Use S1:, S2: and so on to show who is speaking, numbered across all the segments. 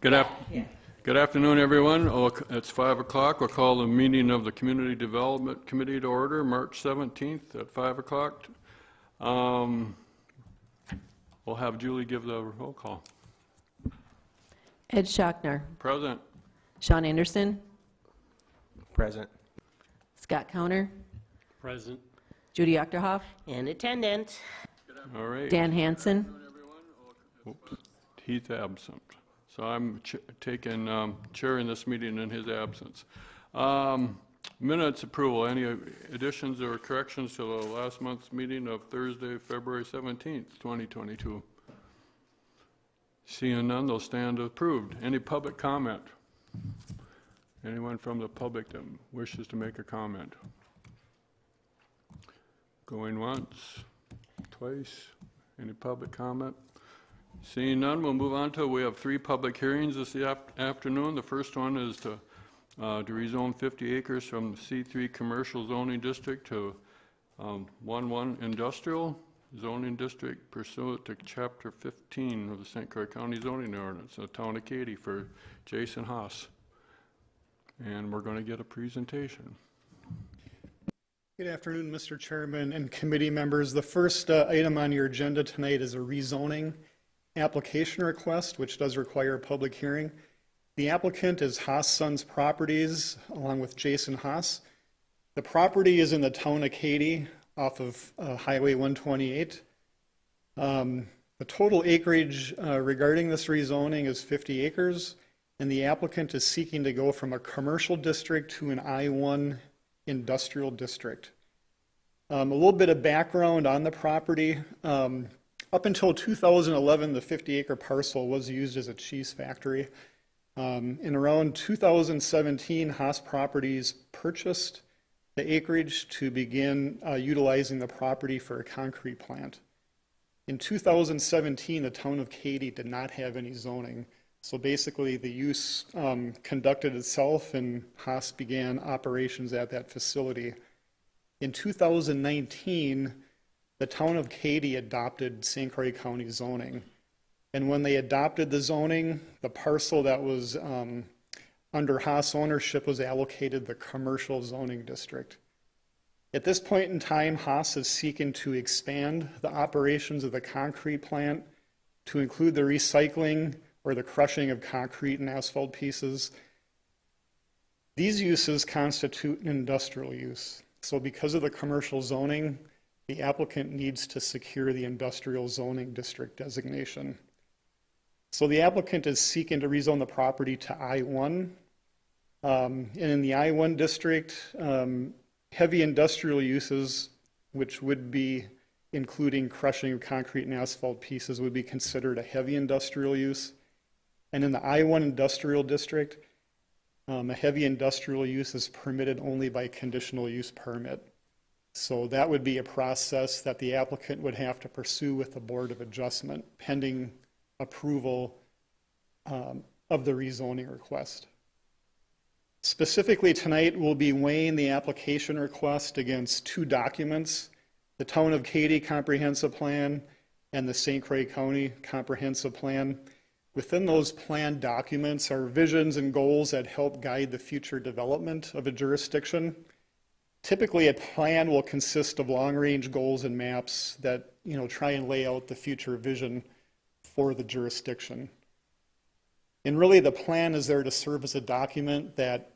S1: Good afternoon, everyone. It's 5 o'clock. We'll call the meeting of the Community Development Committee to order, March 17th at 5 o'clock. We'll have Julie give the roll call.
S2: Ed Schachner.
S1: Present.
S2: Sean Anderson.
S3: Present.
S2: Scott Counter.
S4: Present.
S2: Judy Ochterhoff.
S5: In attendance.
S1: All right.
S2: Dan Hansen.
S1: Oops. He's absent. So I'm chairing this meeting in his absence. Minutes approval. Any additions or corrections to the last month's meeting of Thursday, February 17th, 2022? Seeing none, they'll stand approved. Any public comment? Anyone from the public that wishes to make a comment? Going once, twice. Any public comment? Seeing none, we'll move on to, we have 3 public hearings this afternoon. The first one is to rezone 50 acres from the C3 Commercial Zoning District to 1-1 Industrial Zoning District pursuant to Chapter 15 of the St. Croix County Zoning Ordinance, the town of Katy, for Jason Haas. And we're going to get a presentation.
S6: Good afternoon, Mr. Chairman and committee members. The first item on your agenda tonight is a rezoning application request, which does require a public hearing. The applicant is Haas Sons Properties, along with Jason Haas. The property is in the town of Katy, off of Highway 128. The total acreage regarding this rezoning is 50 acres, and the applicant is seeking to go from a commercial district to an I-1 industrial district. A little bit of background on the property. Up until 2011, the 50-acre parcel was used as a cheese factory. In around 2017, Haas Properties purchased the acreage to begin utilizing the property for a concrete plant. In 2017, the town of Katy did not have any zoning. So basically the use conducted itself and Haas began operations at that facility. In 2019, the town of Katy adopted St. Croix County zoning. And when they adopted the zoning, the parcel that was under Haas ownership was allocated the commercial zoning district. At this point in time, Haas is seeking to expand the operations of the concrete plant to include the recycling or the crushing of concrete and asphalt pieces. These uses constitute an industrial use. So because of the commercial zoning, the applicant needs to secure the industrial zoning district designation. So the applicant is seeking to rezone the property to I-1. And in the I-1 district, heavy industrial uses, which would be including crushing of concrete and asphalt pieces, would be considered a heavy industrial use. And in the I-1 industrial district, a heavy industrial use is permitted only by conditional use permit. So that would be a process that the applicant would have to pursue with the Board of Adjustment pending approval of the rezoning request. Specifically tonight, we'll be weighing the application request against 2 documents, the Town of Katy Comprehensive Plan and the St. Croix County Comprehensive Plan. Within those plan documents are visions and goals that help guide the future development of a jurisdiction. Typically, a plan will consist of long-range goals and maps that try and lay out the future vision for the jurisdiction. And really, the plan is there to serve as a document that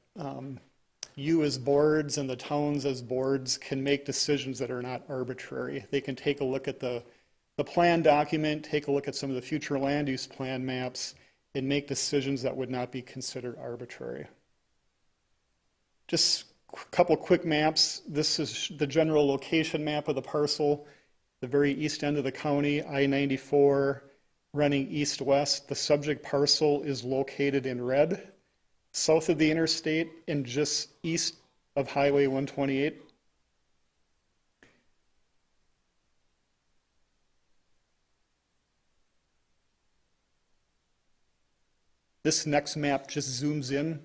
S6: you as boards and the towns as boards can make decisions that are not arbitrary. They can take a look at the plan document, take a look at some of the future land use plan maps, and make decisions that would not be considered arbitrary. Just a couple quick maps. This is the general location map of the parcel, the very east end of the county, I-94 running east-west. The subject parcel is located in red, south of the interstate and just east of Highway 128. This next map just zooms in.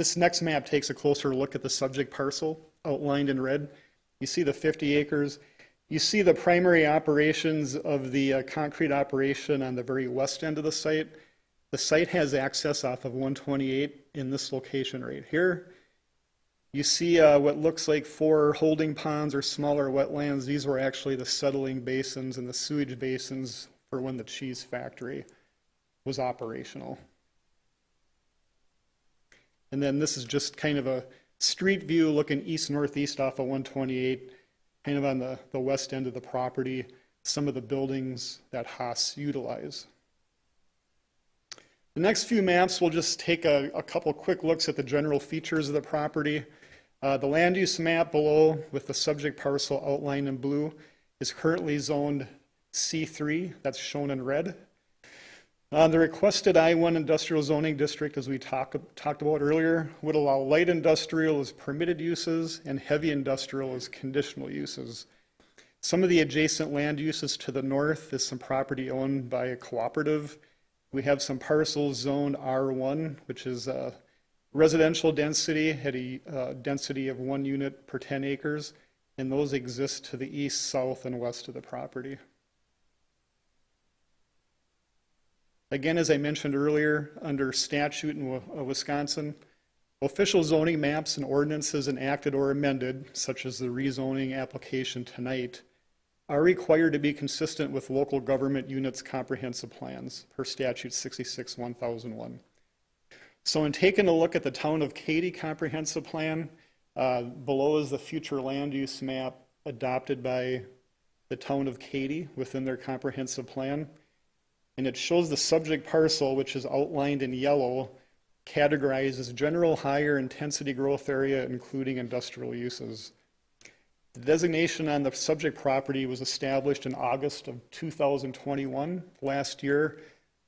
S6: This next map takes a closer look at the subject parcel outlined in red. You see the 50 acres. You see the primary operations of the concrete operation on the very west end of the site. The site has access off of 128 in this location right here. You see what looks like 4 holding ponds or smaller wetlands. These were actually the settling basins and the sewage basins for when the cheese factory was operational. And then this is just kind of a street view looking east-northeast off of 128, kind of on the west end of the property, some of the buildings that Haas utilize. The next few maps, we'll just take a couple quick looks at the general features of the property. The land use map below with the subject parcel outlined in blue is currently zoned C3, that's shown in red. The requested I-1 industrial zoning district, as we talked about earlier, would allow light industrial as permitted uses and heavy industrial as conditional uses. Some of the adjacent land uses to the north is some property owned by a cooperative. We have some parcels zoned R1, which is residential density at a density of 1 unit per 10 acres, and those exist to the east, south, and west of the property. Again, as I mentioned earlier, under statute in Wisconsin, official zoning maps and ordinances enacted or amended, such as the rezoning application tonight, are required to be consistent with local government units' comprehensive plans per statute 66-1001. So in taking a look at the town of Katy comprehensive plan, below is the future land use map adopted by the town of Katy within their comprehensive plan. And it shows the subject parcel, which is outlined in yellow, categorized as general higher intensity growth area, including industrial uses. The designation on the subject property was established in August of 2021, last year,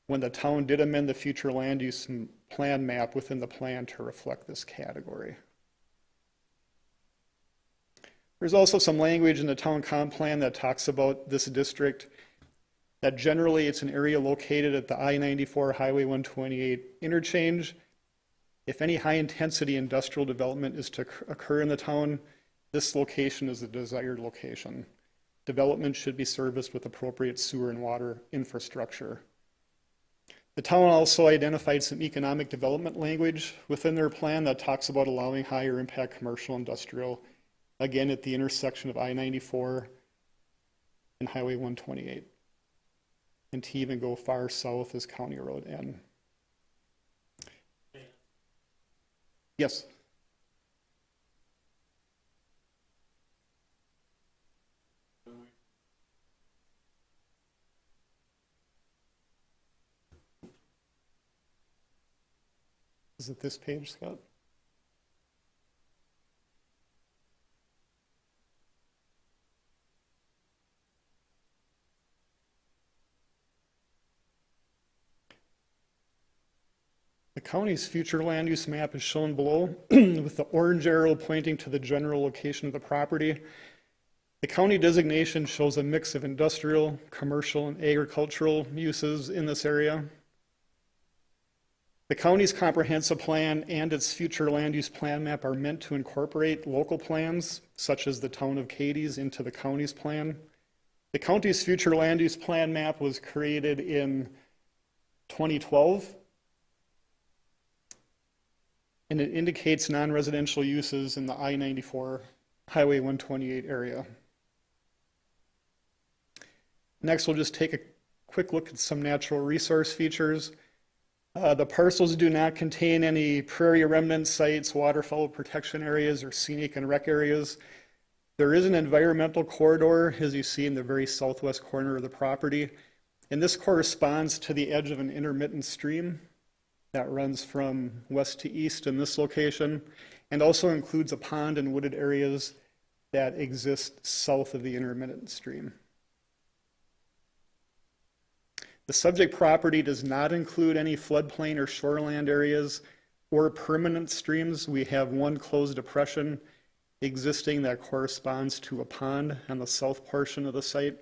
S6: when the town did amend the future land use plan map within the plan to reflect this category. There's also some language in the town comp plan that talks about this district, that generally it's an area located at the I-94 Highway 128 interchange. If any high-intensity industrial development is to occur in the town, this location is the desired location. Development should be serviced with appropriate sewer and water infrastructure. The town also identified some economic development language within their plan that talks about allowing higher impact commercial industrial, again at the intersection of I-94 and Highway 128. And to even go far south as County Road N. Yes. Is it this page, Scott? The county's future land use map is shown below with the orange arrow pointing to the general location of the property. The county designation shows a mix of industrial, commercial, and agricultural uses in this area. The county's comprehensive plan and its future land use plan map are meant to incorporate local plans, such as the town of Katy's, into the county's plan. The county's future land use plan map was created in 2012. And it indicates non-residential uses in the I-94 Highway 128 area. Next, we'll just take a quick look at some natural resource features. The parcels do not contain any prairie remnant sites, waterfowl protection areas, or scenic and rec areas. There is an environmental corridor, as you see in the very southwest corner of the property, and this corresponds to the edge of an intermittent stream that runs from west to east in this location, and also includes a pond and wooded areas that exist south of the intermittent stream. The subject property does not include any floodplain or shoreland areas or permanent streams. We have one closed depression existing that corresponds to a pond on the south portion of the site.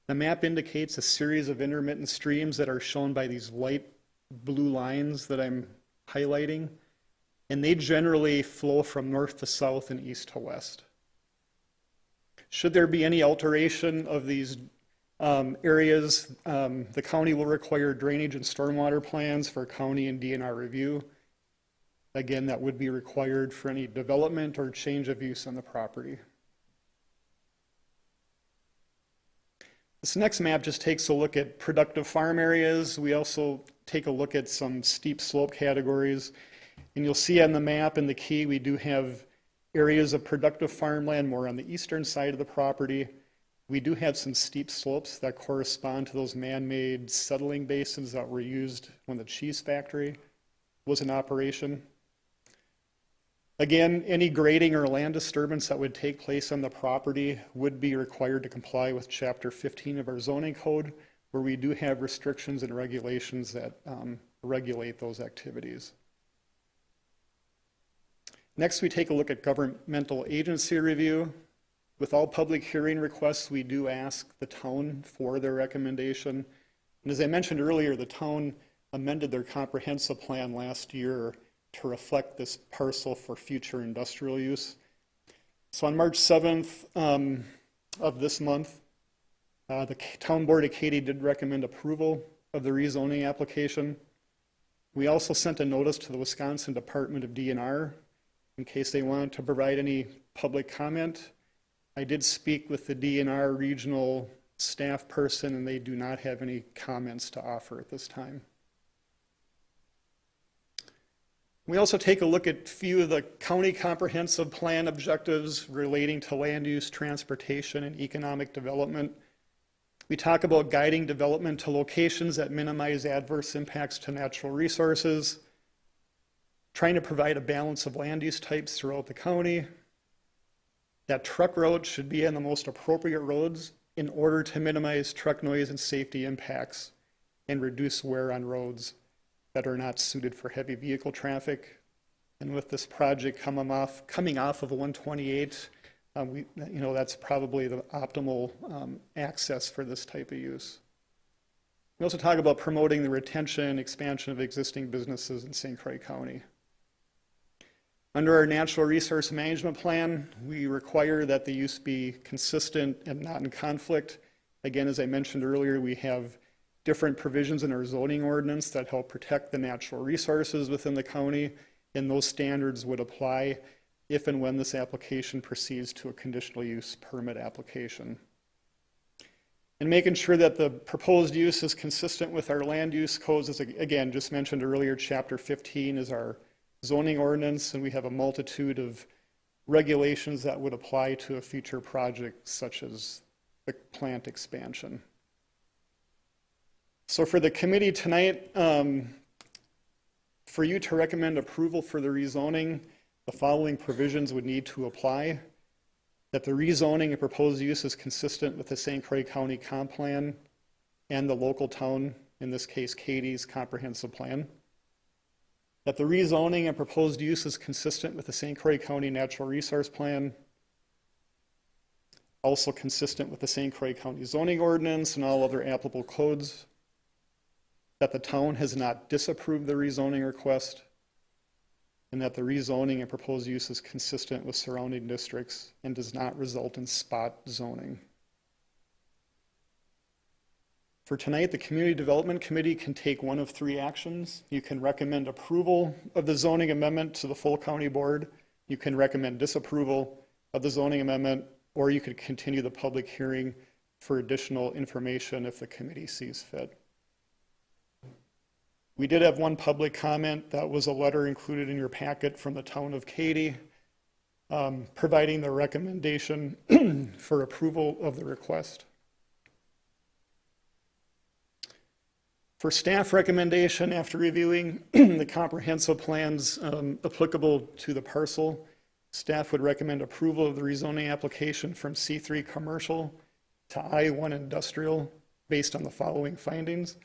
S6: The map indicates a series of intermittent streams that are shown by these light blue lines that I'm highlighting, and they generally flow from north to south and east to west. Should there be any alteration of these areas, the county will require drainage and stormwater plans for county and DNR review. Again, that would be required for any development or change of use on the property. This next map just takes a look at productive farm areas. We also take a look at some steep slope categories. And you'll see on the map in the key, we do have areas of productive farmland more on the eastern side of the property. We do have some steep slopes that correspond to those man-made settling basins that were used when the cheese factory was in operation. Again, any grading or land disturbance that would take place on the property would be required to comply with Chapter 15 of our zoning code, where we do have restrictions and regulations that regulate those activities. Next, we take a look at governmental agency review. With all public hearing requests, we do ask the town for their recommendation. And as I mentioned earlier, the town amended their comprehensive plan last year to reflect this parcel for future industrial use. So on March 7th of this month, the Town Board of Katy did recommend approval of the rezoning application. We also sent a notice to the Wisconsin Department of DNR in case they wanted to provide any public comment. I did speak with the DNR regional staff person, and they do not have any comments to offer at this time. We also take a look at a few of the county comprehensive plan objectives relating to land use, transportation, and economic development. We talk about guiding development to locations that minimize adverse impacts to natural resources, trying to provide a balance of land use types throughout the county, that truck routes should be on the most appropriate roads in order to minimize truck noise and safety impacts and reduce wear on roads that are not suited for heavy vehicle traffic. And with this project coming off of 128, that's probably the optimal access for this type of use. We also talk about promoting the retention and expansion of existing businesses in St. Croix County. Under our natural resource management plan, we require that the use be consistent and not in conflict. Again, as I mentioned earlier, we have different provisions in our zoning ordinance that help protect the natural resources within the county, and those standards would apply if and when this application proceeds to a conditional use permit application. And making sure that the proposed use is consistent with our land use codes, as again, just mentioned earlier, Chapter 15 is our zoning ordinance, and we have a multitude of regulations that would apply to a future project such as the plant expansion. So for the committee tonight, for you to recommend approval for the rezoning, the following provisions would need to apply: that the rezoning and proposed use is consistent with the St. Croix County comp plan and the local town, in this case Katy's comprehensive plan; that the rezoning and proposed use is consistent with the St. Croix County Natural Resource Plan, also consistent with the St. Croix County zoning ordinance and all other applicable codes; that the town has not disapproved the rezoning request; and that the rezoning and proposed use is consistent with surrounding districts and does not result in spot zoning. For tonight, the Community Development Committee can take one of three actions. You can recommend approval of the zoning amendment to the full county board. You can recommend disapproval of the zoning amendment, or you could continue the public hearing for additional information if the committee sees fit. We did have one public comment. That was a letter included in your packet from the town of Katy, providing the recommendation for approval of the request. For staff recommendation, after reviewing the comprehensive plans applicable to the parcel, staff would recommend approval of the rezoning application from C3 commercial to I1 industrial based on the following findings.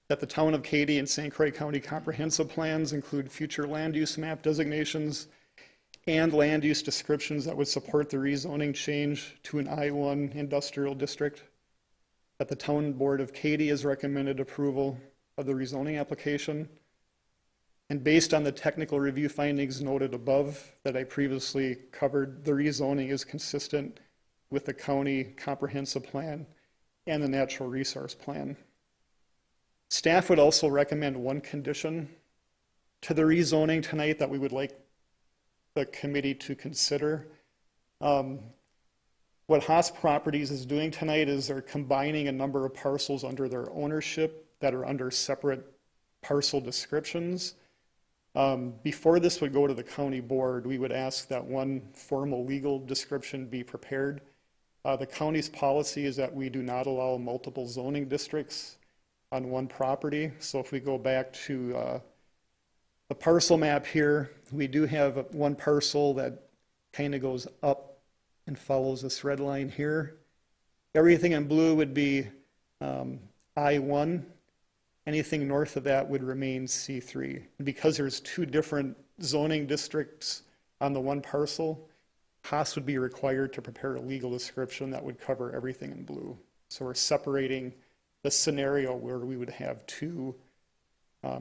S6: That the town of Katy and St. Croix County comprehensive plans include future land use map designations and land use descriptions that would support the rezoning change to an I1 industrial district. That the town board of Katy has recommended approval of the rezoning application. And based on the technical review findings noted above that I previously covered, the rezoning is consistent with the county comprehensive plan and the natural resource plan. Staff would also recommend one condition to the rezoning tonight that we would like the committee to consider. What Haas Properties is doing tonight is they're combining a number of parcels under their ownership that are under separate parcel descriptions. Before this would go to the county board, we would ask that one formal legal description be prepared. The county's policy is that we do not allow multiple zoning districts on one property. So if we go back to the parcel map here, we do have one parcel that kind of goes up and follows this red line here. Everything in blue would be I-1. Anything north of that would remain C3. And because there's two different zoning districts on the one parcel, Haas would be required to prepare a legal description that would cover everything in blue. So we're separating the scenario where we would have two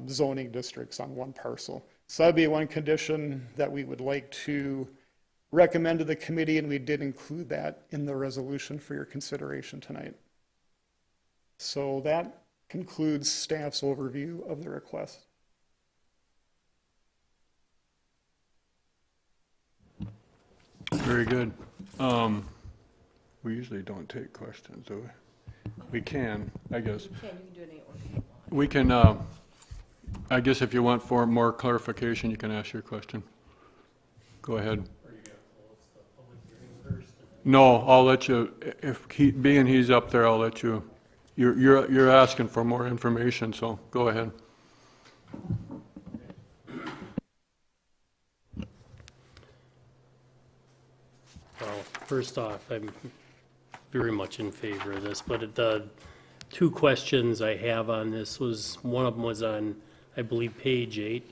S6: zoning districts on one parcel. So that'd be one condition that we would like to recommend to the committee, and we did include that in the resolution for your consideration tonight. So that concludes staff's overview of the request.
S1: Very good. We usually don't take questions, do we? We can, I guess. We can, I guess if you want for more clarification, you can ask your question. Go ahead.
S4: Are you going to close the public hearing first?
S1: No, I'll let you, if he, being he's up there, I'll let you, you're asking for more information, so go ahead.
S4: Well, first off, I'm very much in favor of this, but the two questions I have on this was, one of them was on, I believe, page 8,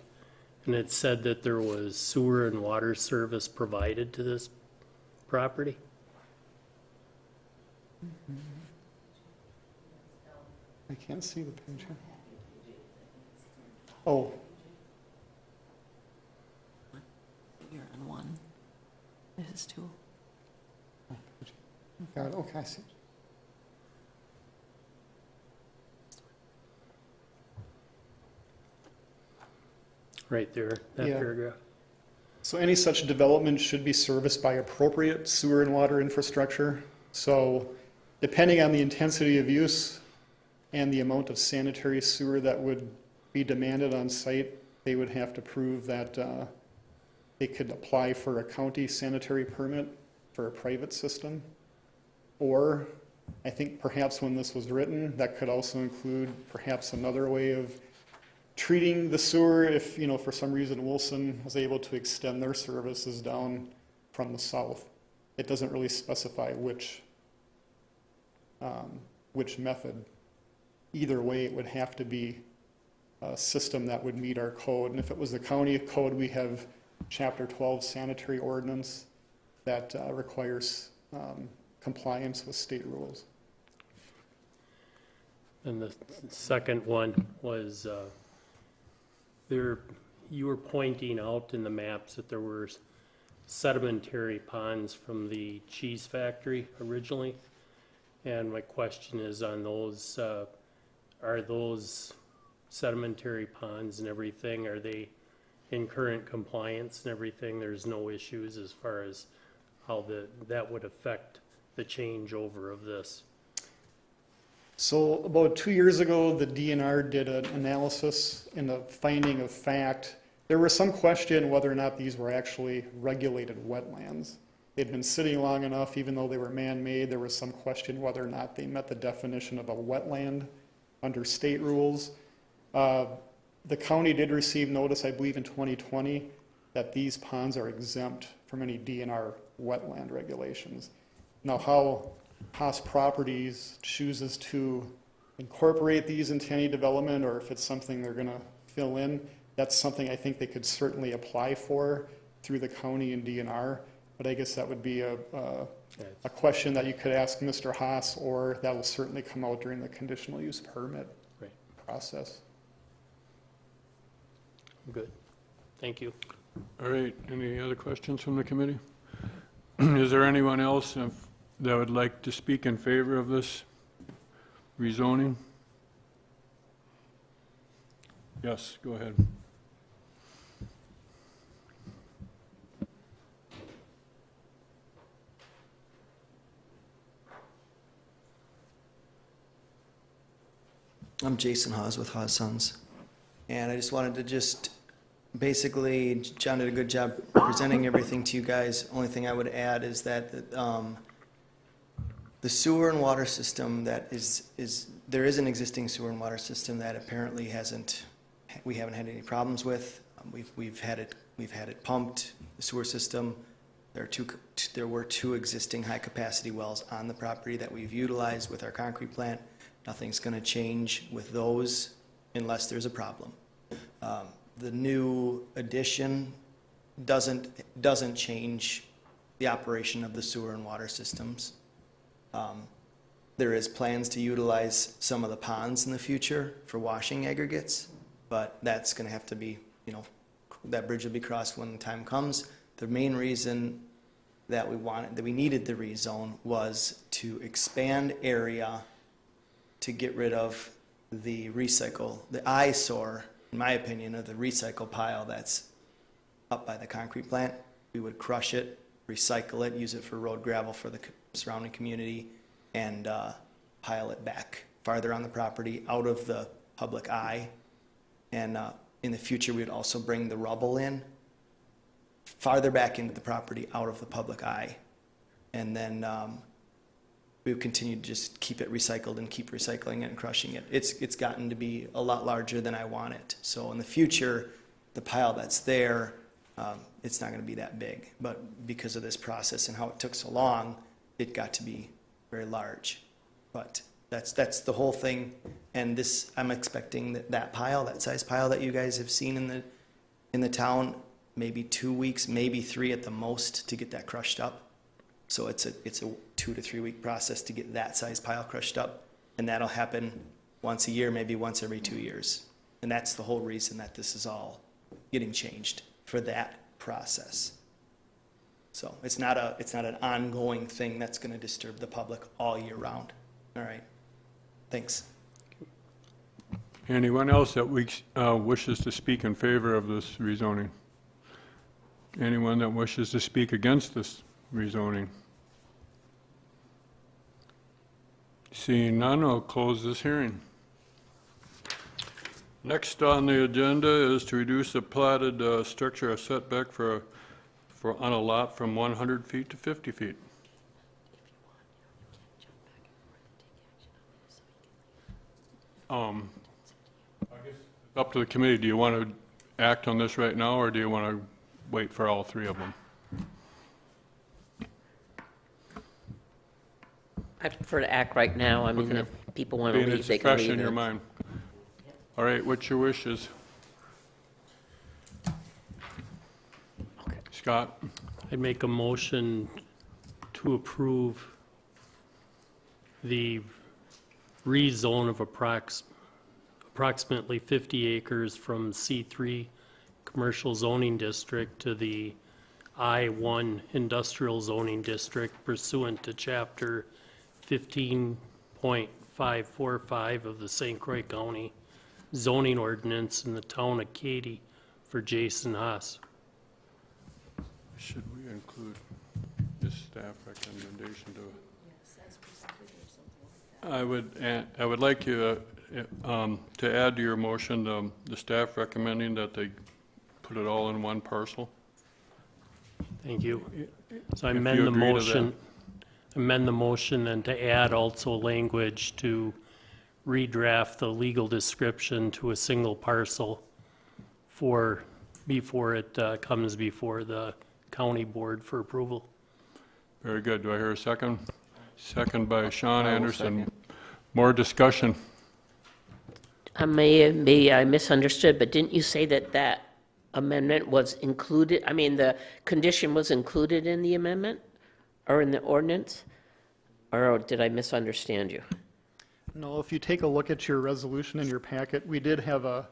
S4: and it said that there was sewer and water service provided to this property.
S6: I can't see the page here. Oh,
S2: You're on one. This is two.
S6: got it. Okay, I see.
S4: Right there, that
S6: Yeah.
S4: paragraph.
S6: So any such development should be serviced by appropriate sewer and water infrastructure. So depending on the intensity of use and the amount of sanitary sewer that would be demanded on site, they would have to prove that they could apply for a county sanitary permit for a private system. Or I think perhaps when this was written, that could also include perhaps another way of treating the sewer if, you know, for some reason Wilson was able to extend their services down from the south. It doesn't really specify which method. Either way, it would have to be a system that would meet our code. And if it was the county code, we have Chapter 12 sanitary ordinance that requires compliance with state rules.
S4: And the second one was, you were pointing out in the maps that there were sedimentary ponds from the cheese factory originally. And my question is on those, are those sedimentary ponds and everything, are they in current compliance and everything? There's no issues as far as how that would affect the changeover of this?
S6: So about 2 years ago, the DNR did an analysis and a finding of fact. There was some question whether or not these were actually regulated wetlands. They'd been sitting long enough, even though they were man-made, there was some question whether or not they met the definition of a wetland under state rules. The county did receive notice, I believe in 2020, that these ponds are exempt from any DNR wetland regulations. Now, how Haas Properties chooses to incorporate these into any development, or if it's something they're going to fill in, that's something I think they could certainly apply for through the county and DNR. But I guess that would be a question that you could ask Mr. Haas, or that will certainly come out during the conditional use permit process.
S4: Good. Thank you.
S1: All right, any other questions from the committee? Is there anyone else that would like to speak in favor of this rezoning? Yes, go ahead.
S5: I'm Jason Hawes with Hawes Sons. And I just wanted to basically, John did a good job presenting everything to you guys. Only thing I would add is that the sewer and water system there is an existing sewer and water system that apparently we haven't had any problems with. We've had it pumped, the sewer system. There were two existing high-capacity wells on the property that we've utilized with our concrete plant. Nothing's going to change with those unless there's a problem. The new addition doesn't change the operation of the sewer and water systems. There is plans to utilize some of the ponds in the future for washing aggregates, but that's going to have to be, that bridge will be crossed when the time comes. The main reason that we needed the rezone was to expand area to get rid of the eyesore, in my opinion, of the recycle pile that's up by the concrete plant. We would crush it, recycle it, use it for road gravel for the surrounding community, and pile it back farther on the property out of the public eye. And in the future, we would also bring the rubble in farther back into the property out of the public eye. And then we would continue to just keep it recycled and keep recycling it and crushing it. It's gotten to be a lot larger than I want it. So in the future, the pile that's there, it's not going to be that big. But because of this process and how it took so long, it got to be very large. But that's the whole thing. And I'm expecting that pile, that size pile that you guys have seen in the town, maybe 2 weeks, maybe 3 at the most to get that crushed up. So it's a 2 to 3 week process to get that size pile crushed up, and that'll happen once a year, maybe once every 2 years. And that's the whole reason that this is all getting changed, for that process. So it's not an ongoing thing that's going to disturb the public all year round. All right. Thanks.
S1: Anyone else that wishes to speak in favor of this rezoning? Anyone that wishes to speak against this rezoning? Seeing none, I'll close this hearing. Next on the agenda is to reduce the platted structure setback on a lot from 100 feet to 50 feet. I guess it's up to the committee. Do you want to act on this right now, or do you want to wait for all 3 of them?
S7: I prefer to act right now. I mean,
S1: Okay.
S7: if people want to
S1: Being
S7: leave,
S1: it's
S7: they can
S1: fresh
S7: leave.
S1: in your mind. All right, what's your wishes? Scott?
S4: I'd make a motion to approve the rezone of approximately 50 acres from C3 Commercial Zoning District to the I-1 Industrial Zoning District pursuant to Chapter 15.545 of the St. Croix County zoning ordinance in the town of Katy for Jason Haas.
S1: Should we include this staff recommendation to? I would like you to add to your motion the staff recommending that they put it all in one parcel.
S4: Thank you. So I
S1: If
S4: amend
S1: you
S4: the
S1: agree to
S4: motion and to add also language to redraft the legal description to a single parcel before it comes before the county board for approval.
S1: Very good. Do I hear a second? Second by Sean
S3: I will
S1: Anderson.
S3: second.
S1: More discussion.
S7: Maybe I misunderstood, but didn't you say that amendment was included? I mean, the condition was included in the amendment or in the ordinance? Or did I misunderstand you?
S6: No, if you take a look at your resolution in your packet, we did have a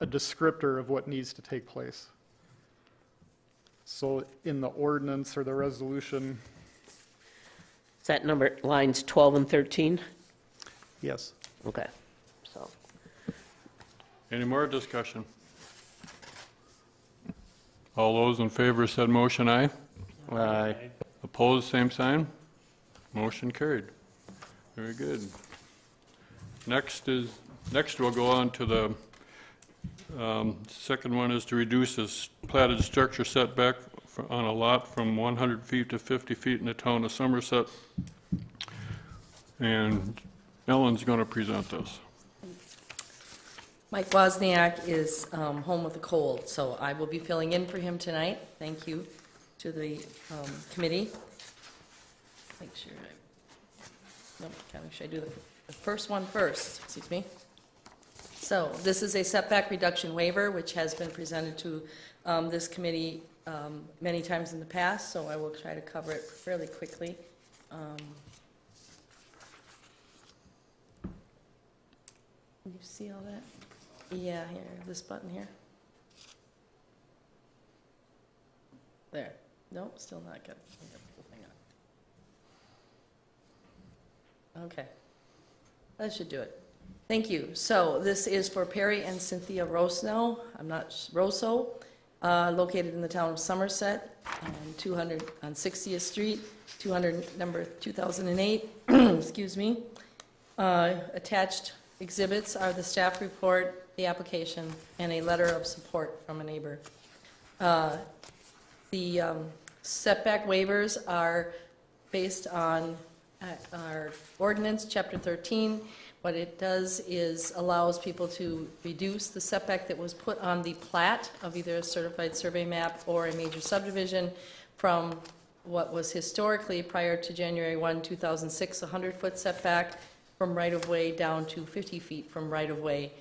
S6: a descriptor of what needs to take place. So in the ordinance or the resolution,
S7: Is that number, lines 12 and 13?
S6: yes.
S7: Okay, so,
S1: Any more discussion? All those in favor of said motion, aye.
S3: Aye.
S1: Opposed, same sign. Motion carried. Very good. Next we'll go on to the second one is to reduce this platted structure setback on a lot from 100 feet to 50 feet in the town of Somerset. And Ellen's going to present this.
S2: Mike Wozniak is home with a cold, so I will be filling in for him tonight. Thank you to the committee. Make sure should I do the first one first? Excuse me. So this is a setback reduction waiver, which has been presented to this committee many times in the past, so I will try to cover it fairly quickly. You see all that? Yeah, here, this button here. There. Nope, still not good. I got the thing on. Okay. That should do it. Thank you. So this is for Perry and Cynthia Rosso, located in the town of Somerset, on 60th Street, number 2008. Excuse me. Attached exhibits are the staff report, the application, and a letter of support from a neighbor. The setback waivers are based on our ordinance, Chapter 13. What it does is allows people to reduce the setback that was put on the plat of either a certified survey map or a major subdivision from what was historically, prior to January 1, 2006, a 100-foot setback from right-of-way down to 50 feet from right-of-way,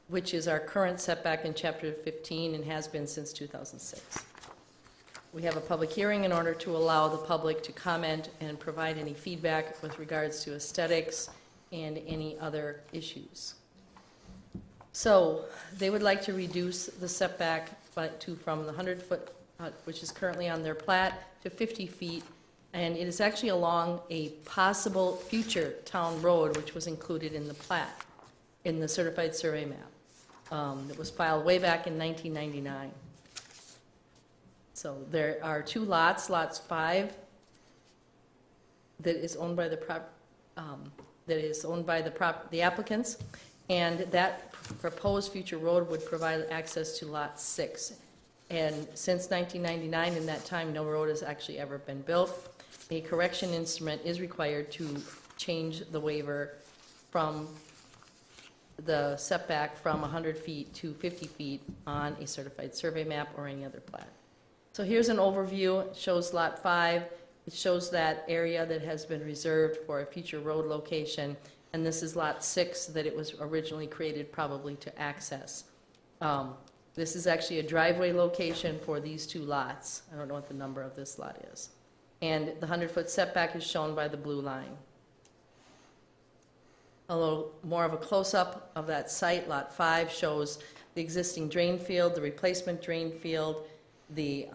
S2: which is our current setback in Chapter 15 and has been since 2006. We have a public hearing in order to allow the public to comment and provide any feedback with regards to aesthetics and any other issues. So they would like to reduce the setback from the 100-foot, which is currently on their plat, to 50 feet. And it is actually along a possible future town road, which was included in the plat, in the certified survey map. That was filed way back in 1999. So there are two lots, lots 5, that is owned by the applicants, and that proposed future road would provide access to lot 6. And since 1999, in that time, no road has actually ever been built. A correction instrument is required to change the waiver from the setback from 100 feet to 50 feet on a certified survey map or any other plat. So here's an overview. It shows lot 5. It shows that area that has been reserved for a future road location. And this is lot 6 that it was originally created probably to access. This is actually a driveway location for these two lots. I don't know what the number of this lot is. And the 100-foot setback is shown by the blue line. A little more of a close-up of that site. Lot 5 shows the existing drain field, the replacement drain field, the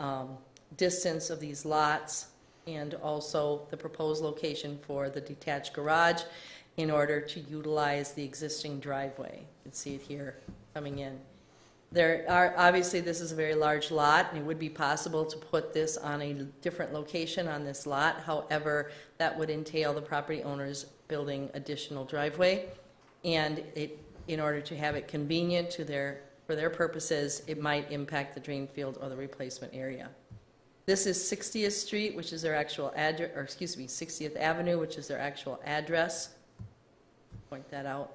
S2: distance of these lots, and also the proposed location for the detached garage in order to utilize the existing driveway. You can see it here coming in. Obviously, this is a very large lot, and it would be possible to put this on a different location on this lot. However, that would entail the property owners building additional driveway, and in order to have it convenient for their purposes, it might impact the drain field or the replacement area. This is 60th Street, which is their actual address, or excuse me, 60th Avenue, which is their actual address. Point that out.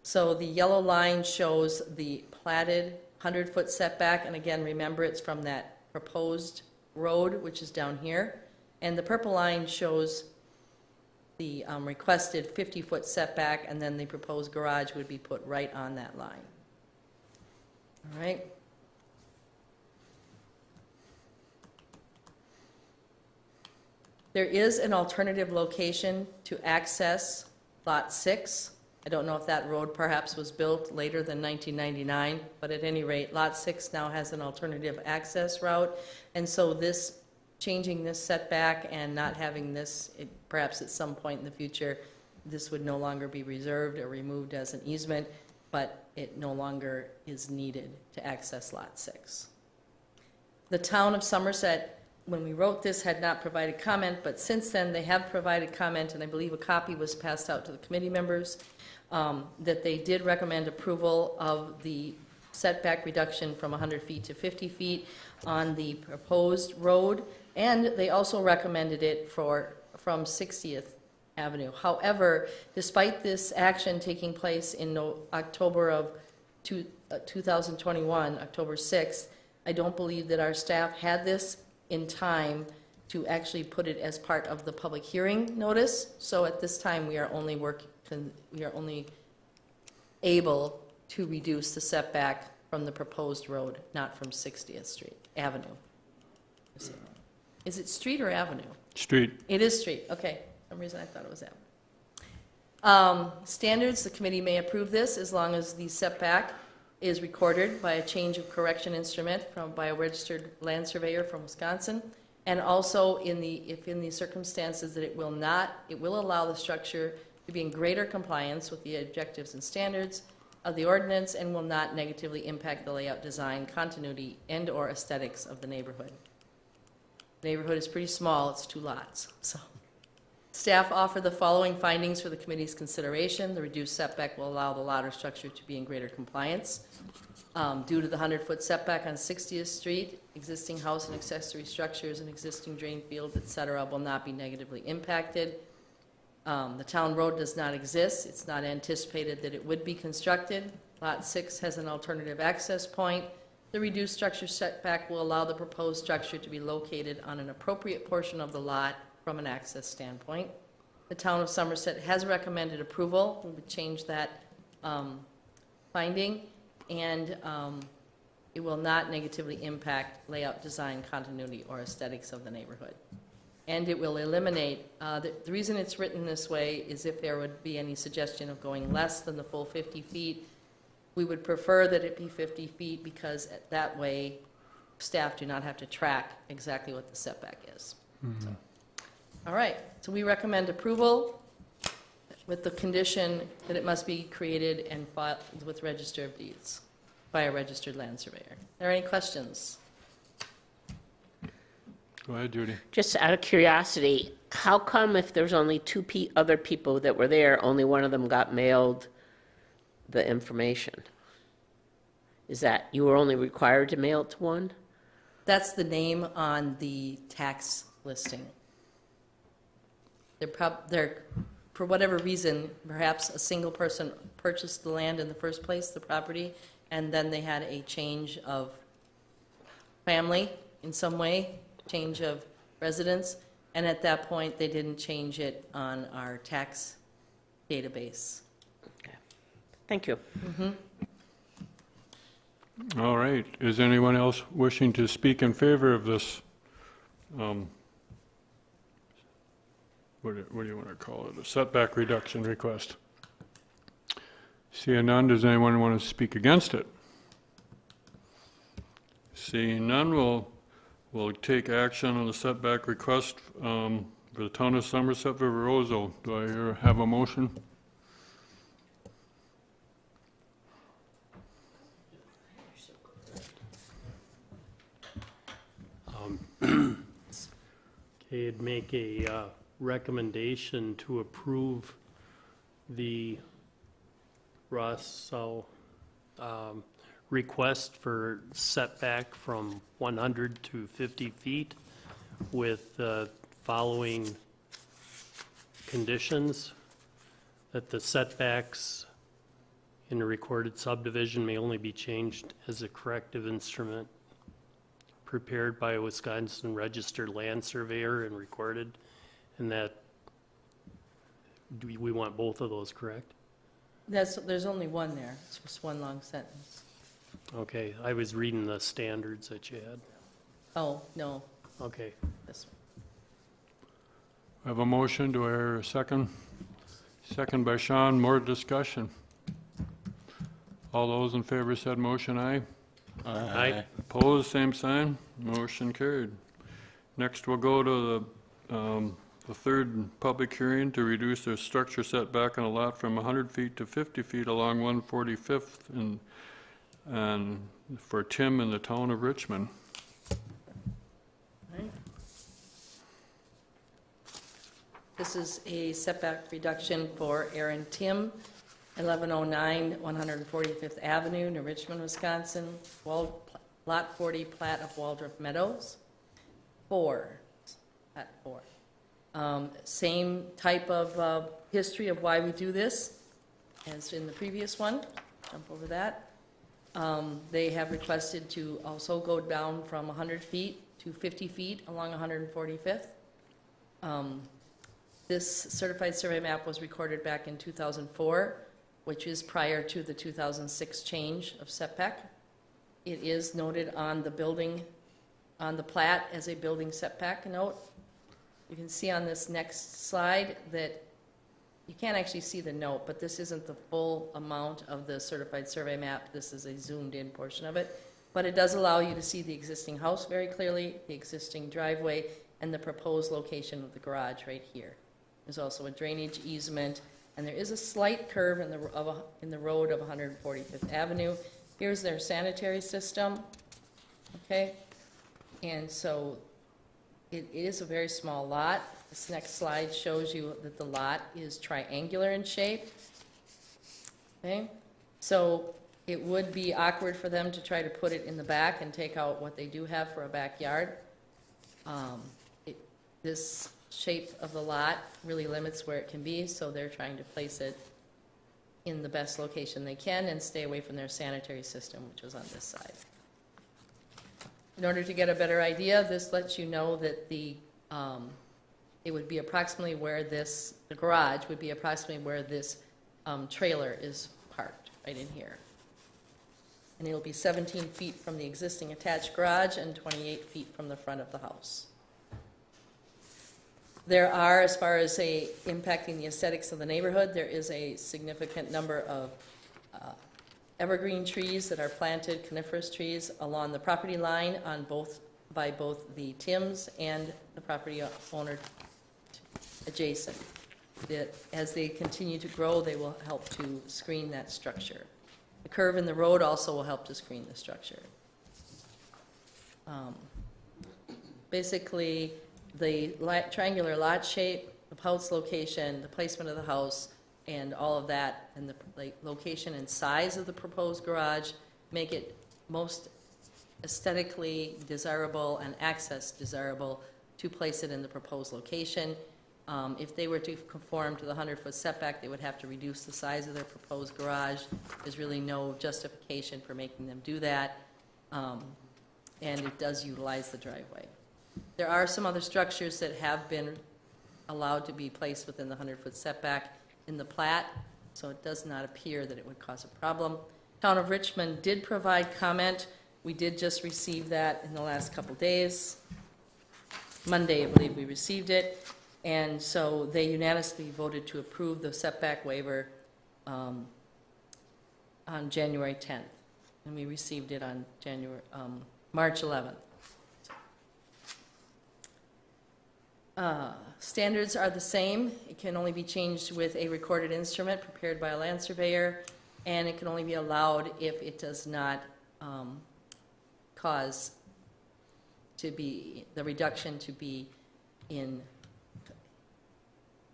S2: So the yellow line shows the platted 100-foot setback, and again, remember it's from that proposed road, which is down here. And the purple line shows the requested 50-foot setback, and then the proposed garage would be put right on that line. All right. There is an alternative location to access Lot 6. I don't know if that road perhaps was built later than 1999, but at any rate, Lot 6 now has an alternative access route. And so this, changing this setback and not having this, perhaps at some point in the future, this would no longer be reserved or removed as an easement, but it no longer is needed to access Lot 6. The town of Somerset, when we wrote this, had not provided comment, but since then, they have provided comment, and I believe a copy was passed out to the committee members, that they did recommend approval of the setback reduction from 100 feet to 50 feet on the proposed road, and they also recommended it from 60th Avenue. However, despite this action taking place in October of 2021, October 6th, I don't believe that our staff had this in time to actually put it as part of the public hearing notice. So at this time, we are only able to reduce the setback from the proposed road, not from 60th Street Avenue. Is it street or avenue?
S1: Street.
S2: It is street, okay. For some reason I thought it was avenue. Standards, the committee may approve this as long as the setback is recorded by a change of correction instrument by a registered land surveyor from Wisconsin. And also if in the circumstances that it will allow the structure to be in greater compliance with the objectives and standards of the ordinance and will not negatively impact the layout, design, continuity, and/or aesthetics of the neighborhood. The neighborhood is pretty small, it's 2 lots. So, staff offer the following findings for the committee's consideration. The reduced setback will allow the lot or structure to be in greater compliance. Due to the 100-foot setback on 60th Street, existing house and accessory structures and existing drain field, et cetera, will not be negatively impacted. The town road does not exist. It's not anticipated that it would be constructed. Lot 6 has an alternative access point. The reduced structure setback will allow the proposed structure to be located on an appropriate portion of the lot from an access standpoint. The town of Somerset has recommended approval. We would change that finding, and it will not negatively impact layout, design, continuity, or aesthetics of the neighborhood. And it will eliminate, the reason it's written this way is if there would be any suggestion of going less than the full 50 feet, we would prefer that it be 50 feet because that way staff do not have to track exactly what the setback is. So, all right, so we recommend approval with the condition that it must be created and filed with Register of Deeds by a registered land surveyor. Are there any questions?
S1: Go ahead, Judy.
S7: Just out of curiosity, how come if there's only 2 other people that were there, only one of them got mailed the information? Is that you were only required to mail it to one?
S2: That's the name on the tax listing. They're, for whatever reason, perhaps a single person purchased the land in the first place, the property, and then they had a change of family in some way, change of residence, and at that point, they didn't change it on our tax database.
S7: Okay. Thank you.
S1: All right. Is anyone else wishing to speak in favor of this? What do you want to call it? A setback reduction request. Seeing none, does anyone want to speak against it? Seeing none, we'll take action on the setback request for the town of Somerset for Roseau. Do I have a motion?
S4: Okay, I'd make a recommendation to approve the Roseau request for setback from 100 to 50 feet with the following conditions: that the setbacks in a recorded subdivision may only be changed as a corrective instrument prepared by a Wisconsin registered land surveyor and recorded, and that we want both of those, correct?
S2: There's only one there. It's just one long sentence.
S4: Okay, I was reading the standards that you had.
S2: Oh, no,
S4: Okay,
S2: this one.
S1: I have a motion. Do I hear a second? Second by Sean. More discussion. All those in favor said motion, aye.
S4: Aye.
S1: Opposed, same sign. Motion carried. Next, we'll go to the third public hearing to reduce the structure setback on a lot from 100 feet to 50 feet along 145th and for Tim in the town of Richmond.
S2: Right. This is a setback reduction for Aaron Tim, 1109 145th Avenue, New Richmond, Wisconsin, Lot 40, plat of Waldrop Meadows. Plat 4. Same type of history of why we do this as in the previous one. Jump over that. They have requested to also go down from 100 feet to 50 feet along 145th. This certified survey map was recorded back in 2004, which is prior to the 2006 change of setback. It is noted on the building, on the plat as a building setback note. You can see on this next slide that you can't actually see the note, but this isn't the full amount of the certified survey map. This is a zoomed-in portion of it. But it does allow you to see the existing house very clearly, the existing driveway, and the proposed location of the garage right here. There's also a drainage easement, and there is a slight curve in the road of 145th Avenue. Here's their sanitary system, okay? And so it is a very small lot. This next slide shows you that the lot is triangular in shape, okay? So it would be awkward for them to try to put it in the back and take out what they do have for a backyard. This shape of the lot really limits where it can be, so they're trying to place it in the best location they can and stay away from their sanitary system, which was on this side. In order to get a better idea, this lets you know that it would be approximately where the garage would be approximately where this trailer is parked, right in here. And it'll be 17 feet from the existing attached garage and 28 feet from the front of the house. There are, as far as impacting the aesthetics of the neighborhood, there is a significant number of evergreen trees that are planted, coniferous trees, along the property line by both the Tims and the property owner adjacent. That as they continue to grow, they will help to screen that structure. The curve in the road also will help to screen the structure. Basically, the triangular lot shape, the house location, the placement of the house, and all of that, and the location and size of the proposed garage make it most aesthetically desirable and access desirable to place it in the proposed location. If they were to conform to the 100-foot setback, they would have to reduce the size of their proposed garage. There's really no justification for making them do that, and it does utilize the driveway. There are some other structures that have been allowed to be placed within the 100-foot setback in the plat, so it does not appear that it would cause a problem. Town of Richmond did provide comment. We did just receive that in the last couple days. Monday, I believe we received it. And so they unanimously voted to approve the setback waiver on January 10th. And we received it on March 11th. Standards are the same. It can only be changed with a recorded instrument prepared by a land surveyor, and it can only be allowed if it does not cause the reduction to be in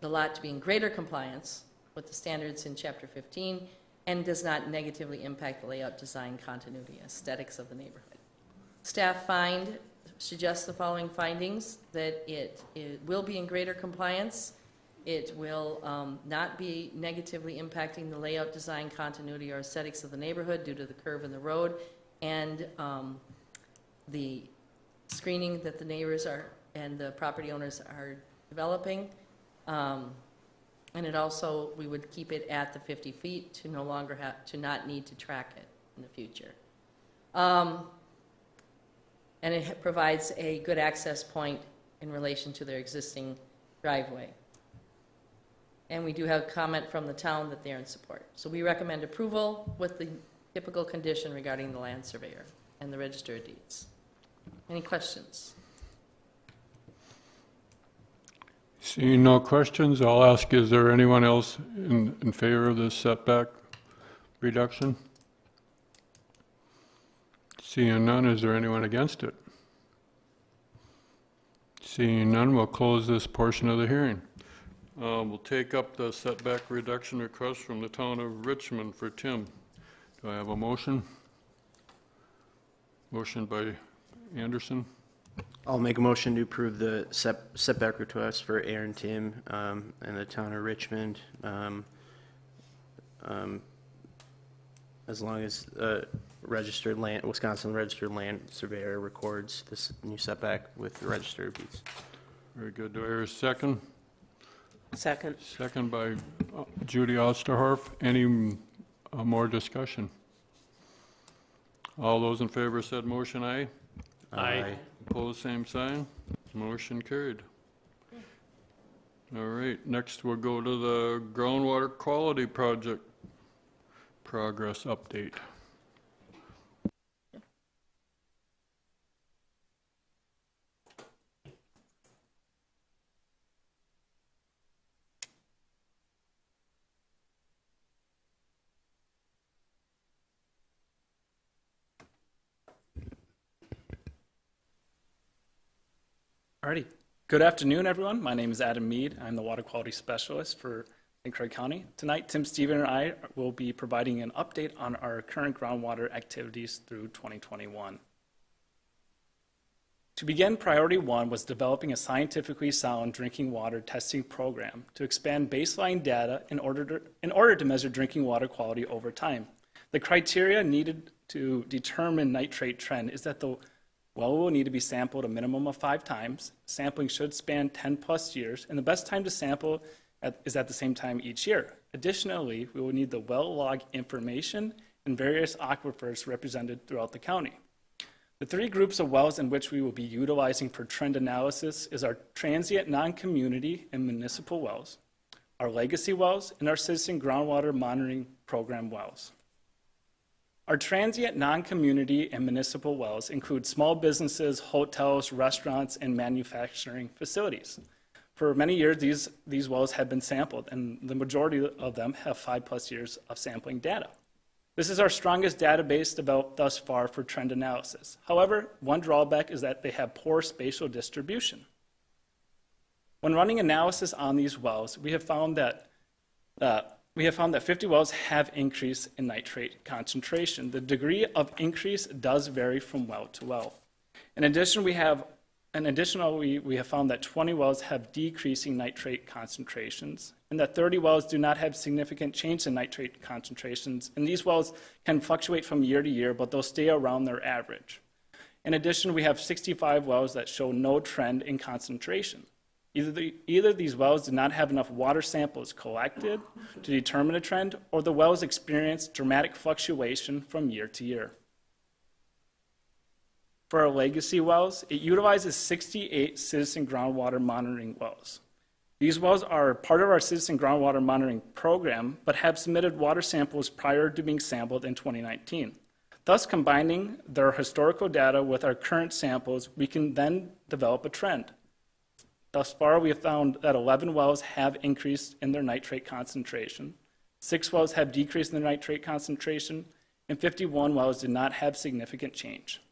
S2: the lot to be in greater compliance with the standards in Chapter 15 and does not negatively impact the layout, design, continuity, aesthetics of the neighborhood. Staff suggests the following findings: that it will be in greater compliance, it will not be negatively impacting the layout, design, continuity, or aesthetics of the neighborhood due to the curve in the road, and the screening that the neighbors and the property owners are developing. And it also, we would keep it at the 50 feet to no longer to not need to track it in the future. And it provides a good access point in relation to their existing driveway. and we do have comment from the town that they're in support. So we recommend approval with the typical condition regarding the land surveyor and the register of deeds. Any questions?
S1: Seeing no questions, I'll ask, is there anyone else in favor of this setback reduction? Seeing none, is there anyone against it? Seeing none, we'll close this portion of the hearing. We'll take up the setback reduction request from the town of Richmond for Tim. Do I have a motion? Motion by Anderson.
S3: I'll make a motion to approve the setback request for Aaron Tim in the town of Richmond, as long as Wisconsin registered land surveyor records this new setback with the register of deeds.
S1: Very good. Do I hear a second?
S7: Second.
S1: Second by Judy Osterhoff. Any more discussion? All those in favor of said motion, aye.
S4: Aye.
S1: Opposed, same sign. Motion carried. All right, next we'll go to the groundwater quality project progress update.
S8: Alrighty. Good afternoon, everyone. My name is Adam Mead. I'm the Water Quality Specialist for St. Croix County. Tonight, Tim, Steven, and I will be providing an update on our current groundwater activities through 2021. To begin, priority one was developing a scientifically sound drinking water testing program to expand baseline data in order to measure drinking water quality over time. The criteria needed to determine nitrate trend is that the well will need to be sampled a minimum of 5 times. Sampling should span 10 plus years, and the best time to sample is at the same time each year. Additionally, we will need the well log information and various aquifers represented throughout the county. The 3 groups of wells in which we will be utilizing for trend analysis is our transient non-community and municipal wells, our legacy wells, and our citizen groundwater monitoring program wells. Our transient non-community and municipal wells include small businesses, hotels, restaurants, and manufacturing facilities. For many years, these wells have been sampled, and the majority of them have 5+ years of sampling data. This is our strongest database developed thus far for trend analysis. However, one drawback is that they have poor spatial distribution. When running analysis on these wells, we have found that 50 wells have increase in nitrate concentration. The degree of increase does vary from well to well. In addition, we have found that 20 wells have decreasing nitrate concentrations, and that 30 wells do not have significant change in nitrate concentrations, and these wells can fluctuate from year to year, but they'll stay around their average. In addition, we have 65 wells that show no trend in concentration. Either these wells did not have enough water samples collected to determine a trend, or the wells experience dramatic fluctuation from year to year. For our legacy wells, it utilizes 68 citizen groundwater monitoring wells. These wells are part of our citizen groundwater monitoring program, but have submitted water samples prior to being sampled in 2019. Thus, combining their historical data with our current samples, we can then develop a trend. Thus far, we have found that 11 wells have increased in their nitrate concentration, 6 wells have decreased in their nitrate concentration, and 51 wells did not have significant change.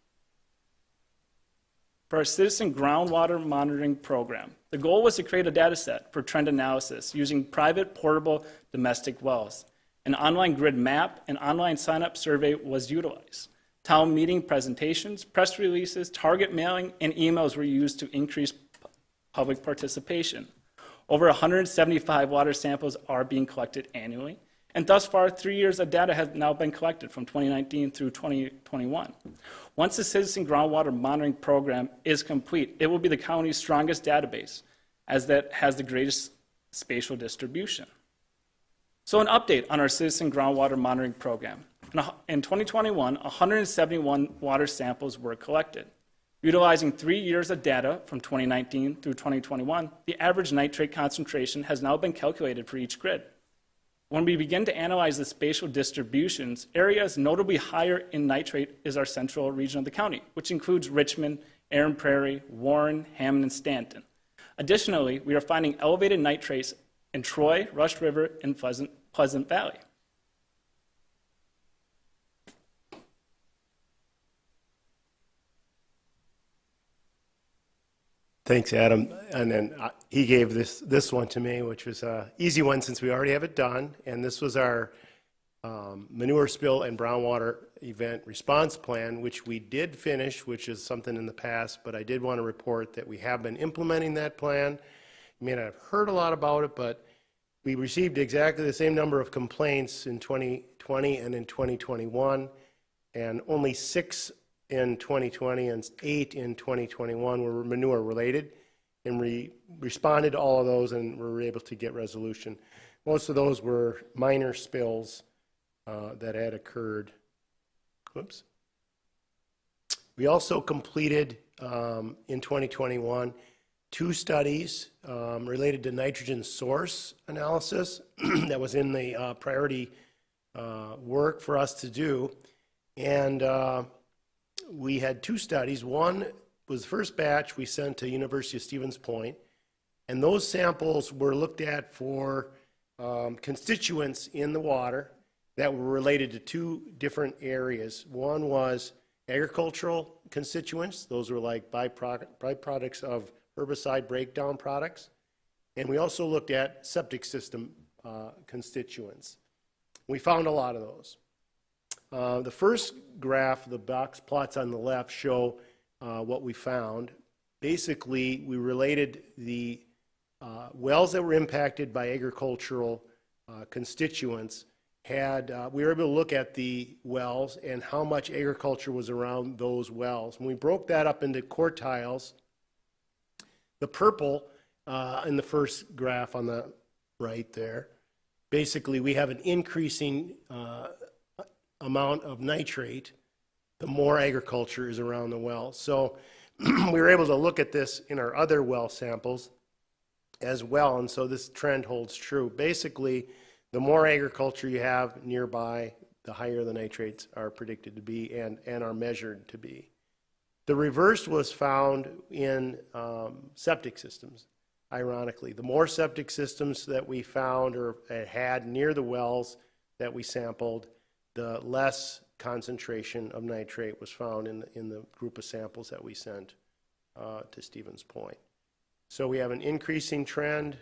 S8: For our citizen groundwater monitoring program, the goal was to create a data set for trend analysis using private portable domestic wells. An online grid map and online sign-up survey was utilized. Town meeting presentations, press releases, target mailing, and emails were used to increase public participation. Over 175 water samples are being collected annually, and thus far, 3 years of data has now been collected from 2019 through 2021. Once the citizen groundwater monitoring program is complete, it will be the county's strongest database, as that has the greatest spatial distribution. So an update on our citizen groundwater monitoring program. In 2021, 171 water samples were collected. Utilizing 3 years of data from 2019 through 2021, the average nitrate concentration has now been calculated for each grid. When we begin to analyze the spatial distributions, areas notably higher in nitrate is our central region of the county, which includes Richmond, Aaron Prairie, Warren, Hammond, and Stanton. Additionally, we are finding elevated nitrates in Troy, Rush River, and Pleasant Valley.
S9: Thanks, Adam. And then he gave this one to me, which was an easy one since we already have it done. And this was our manure spill and brownwater event response plan, which we did finish, which is something in the past, but I did want to report that we have been implementing that plan. You may not have heard a lot about it, but we received exactly the same number of complaints in 2020 and in 2021, and only 6 in 2020 and 8 in 2021 were manure related, and we responded to all of those and were able to get resolution. Most of those were minor spills that had occurred. Whoops. We also completed in 2021 2 studies related to nitrogen source analysis that was in the priority work for us to do. And we had 2 studies. One was the first batch we sent to University of Stevens Point, and those samples were looked at for constituents in the water that were related to 2 different areas. One was agricultural constituents. Those were like byproducts of herbicide breakdown products. And we also looked at septic system constituents. We found a lot of those. The first graph, the box plots on the left, show what we found. Basically, we related the wells that were impacted by agricultural constituents. We were able to look at the wells and how much agriculture was around those wells. And we broke that up into quartiles. The purple in the first graph on the right there, basically we have an increasing amount of nitrate the more agriculture is around the well. So we were able to look at this in our other well samples as well, and so this trend holds true. Basically, the more agriculture you have nearby, the higher the nitrates are predicted to be and are measured to be. The reverse was found in septic systems, ironically. The more septic systems that we found or had near the wells that we sampled, the less concentration of nitrate was found in the group of samples that we sent to Stevens Point. So we have an increasing trend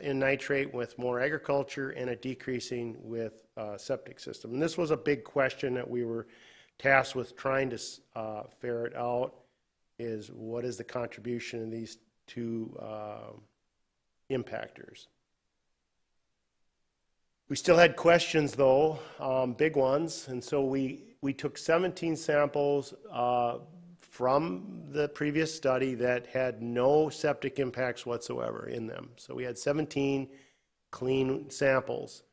S9: in nitrate with more agriculture and a decreasing with septic system. And this was a big question that we were tasked with trying to ferret out, is what is the contribution of these 2 impactors. We still had questions though, big ones, and so we took 17 samples from the previous study that had no septic impacts whatsoever in them. So we had 17 clean samples,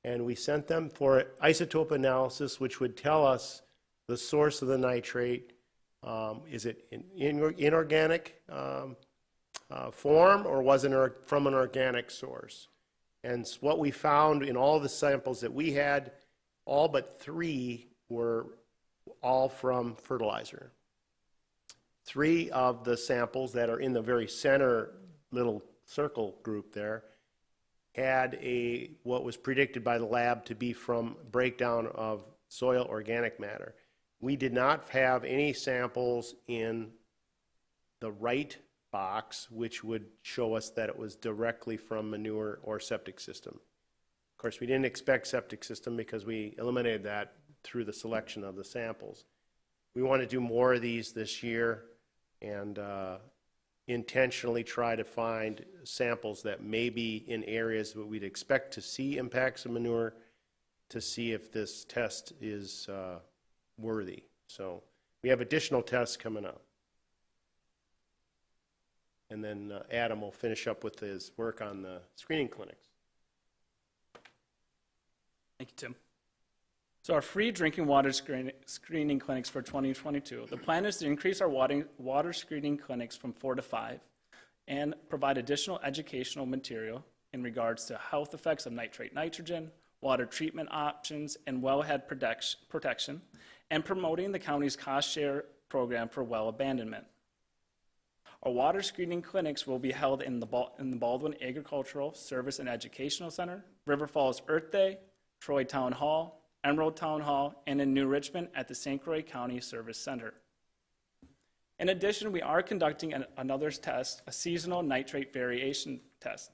S9: and we sent them for isotope analysis, which would tell us the source of the nitrate. Is it in inorganic form, or was it from an organic source? And what we found in all the samples that we had, all but 3 were all from fertilizer. 3 of the samples that are in the very center little circle group there had what was predicted by the lab to be from breakdown of soil organic matter. We did not have any samples in the right box, which would show us that it was directly from manure or septic system. Of course, we didn't expect septic system because we eliminated that through the selection of the samples. We want to do more of these this year and intentionally try to find samples that may be in areas where we'd expect to see impacts of manure to see if this test is worthy. So we have additional tests coming up. And then Adam will finish up with his work on the screening clinics.
S8: Thank you, Tim. So our free drinking water screening clinics for 2022, the plan is to increase our water screening clinics from 4 to 5 and provide additional educational material in regards to health effects of nitrate nitrogen, water treatment options, and wellhead protection, and promoting the county's cost share program for well abandonment. Our water screening clinics will be held in the Baldwin Agricultural Service and Educational Center, River Falls Earth Day, Troy Town Hall, Emerald Town Hall, and in New Richmond at the St. Croix County Service Center. In addition, we are conducting another test, a seasonal nitrate variation test.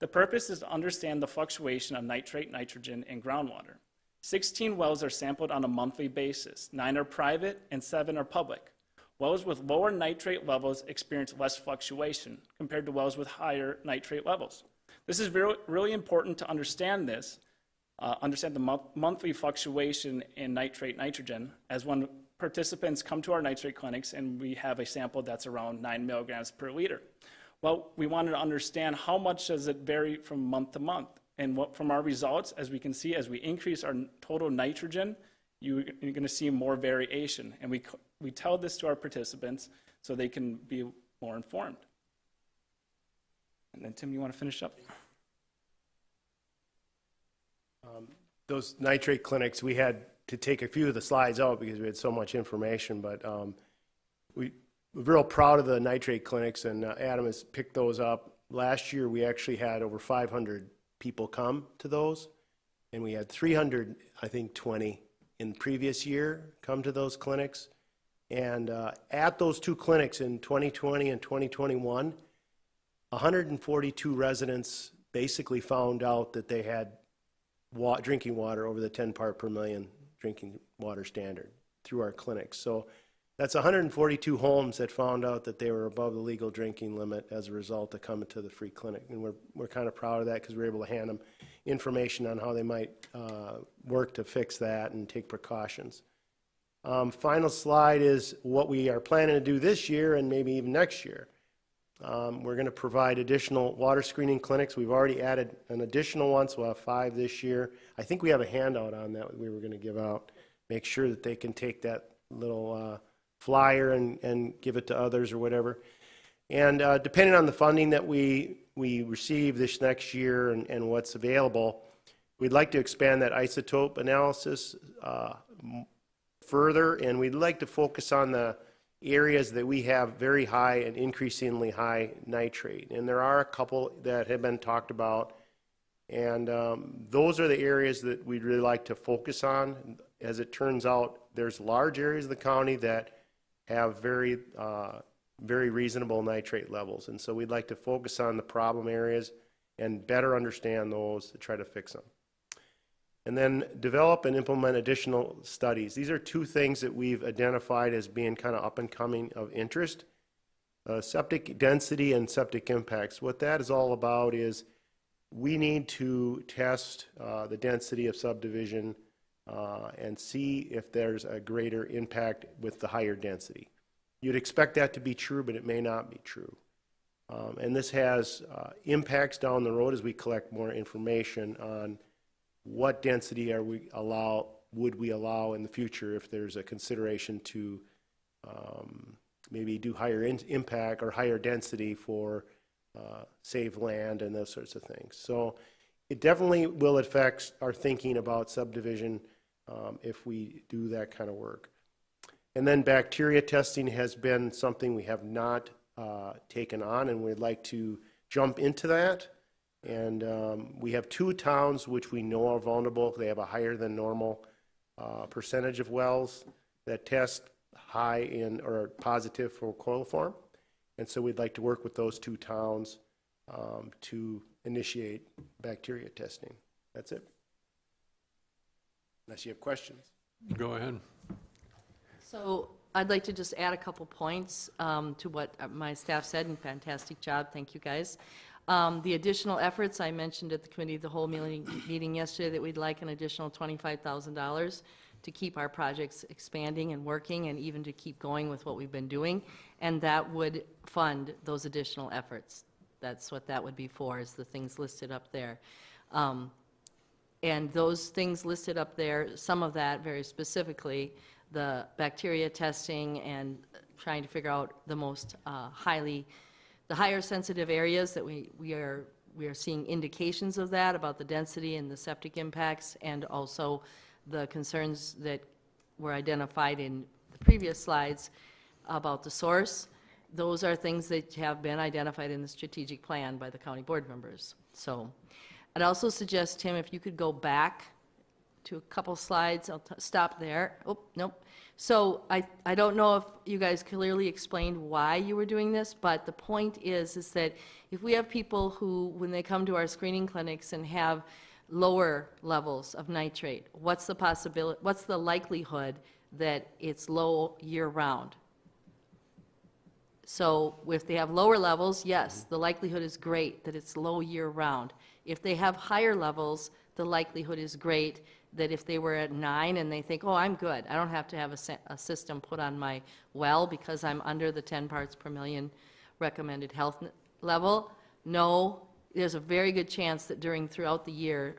S8: The purpose is to understand the fluctuation of nitrate nitrogen in groundwater. 16 wells are sampled on a monthly basis. 9 are private and 7 are public. Wells with lower nitrate levels experience less fluctuation compared to wells with higher nitrate levels. This is really important to understand this. Understand the monthly fluctuation in nitrate nitrogen as when participants come to our nitrate clinics and we have a sample that's around 9 milligrams per liter. Well, we wanted to understand how much does it vary from month to month. And from our results, as we can see, as we increase our total nitrogen, you're going to see more variation. And we tell this to our participants so they can be more informed. And then Tim, you want to finish up?
S9: Those nitrate clinics, we had to take a few of the slides out because we had so much information, but we're real proud of the nitrate clinics, and Adam has picked those up. Last year, we actually had over 500 people come to those, and we had 300, I think 20 in the previous year come to those clinics. And at those two clinics in 2020 and 2021, 142 residents basically found out that they had drinking water over the 10 part per million drinking water standard through our clinics. So that's 142 homes that found out that they were above the legal drinking limit as a result of coming to the free clinic. And we're kind of proud of that because we're able to hand them information on how they might work to fix that and take precautions. Final slide is what we are planning to do this year and maybe even next year. We're going to provide additional water screening clinics. We've already added an additional one, so we'll have 5 this year. I think we have a handout on that we were going to give out. Make sure that they can take that little flyer and give it to others or whatever. And depending on the funding that we receive this next year and what's available, we'd like to expand that isotope analysis further, and we'd like to focus on the areas that we have very high and increasingly high nitrate. And there are a couple that have been talked about, and those are the areas that we'd really like to focus on. As it turns out, there's large areas of the county that have very reasonable nitrate levels, and so we'd like to focus on the problem areas and better understand those to try to fix them. And then develop and implement additional studies. These are 2 things that we've identified as being kind of up and coming of interest. Septic density and septic impacts. What that is all about is we need to test the density of subdivision and see if there's a greater impact with the higher density. You'd expect that to be true, but it may not be true. And this has impacts down the road as we collect more information on what density would we allow in the future if there's a consideration to maybe do higher impact or higher density for save land and those sorts of things. So it definitely will affect our thinking about subdivision if we do that kind of work. And then bacteria testing has been something we have not taken on, and we'd like to jump into that. And we have 2 towns which we know are vulnerable. They have a higher than normal percentage of wells that test high in or positive for coliform. And so we'd like to work with those 2 towns to initiate bacteria testing. That's it. Unless you have questions.
S1: Go ahead.
S2: So I'd like to just add a couple points to what my staff said, and fantastic job. Thank you, guys. The additional efforts, I mentioned at the committee of the whole meeting yesterday that we'd like an additional $25,000 to keep our projects expanding and working and even to keep going with what we've been doing. And that would fund those additional efforts. That's what that would be for, is the things listed up there. And those things listed up there, some of that very specifically, the bacteria testing and trying to figure out the most the higher sensitive areas that we are seeing indications of that, about the density and the septic impacts, and also the concerns that were identified in the previous slides about the source. Those are things that have been identified in the strategic plan by the county board members. So I'd also suggest, Tim, if you could go back to a couple slides. I'll stop there. Oh, nope. So I don't know if you guys clearly explained why you were doing this, but the point is that if we have people who, when they come to our screening clinics and have lower levels of nitrate, what's the likelihood that it's low year-round? So if they have lower levels, yes, the likelihood is great that it's low year-round. If they have higher levels, the likelihood is great that if they were at 9 and they think, oh, I'm good, I don't have to have a system put on my well because I'm under the 10 parts per million recommended health level, no, there's a very good chance that throughout the year,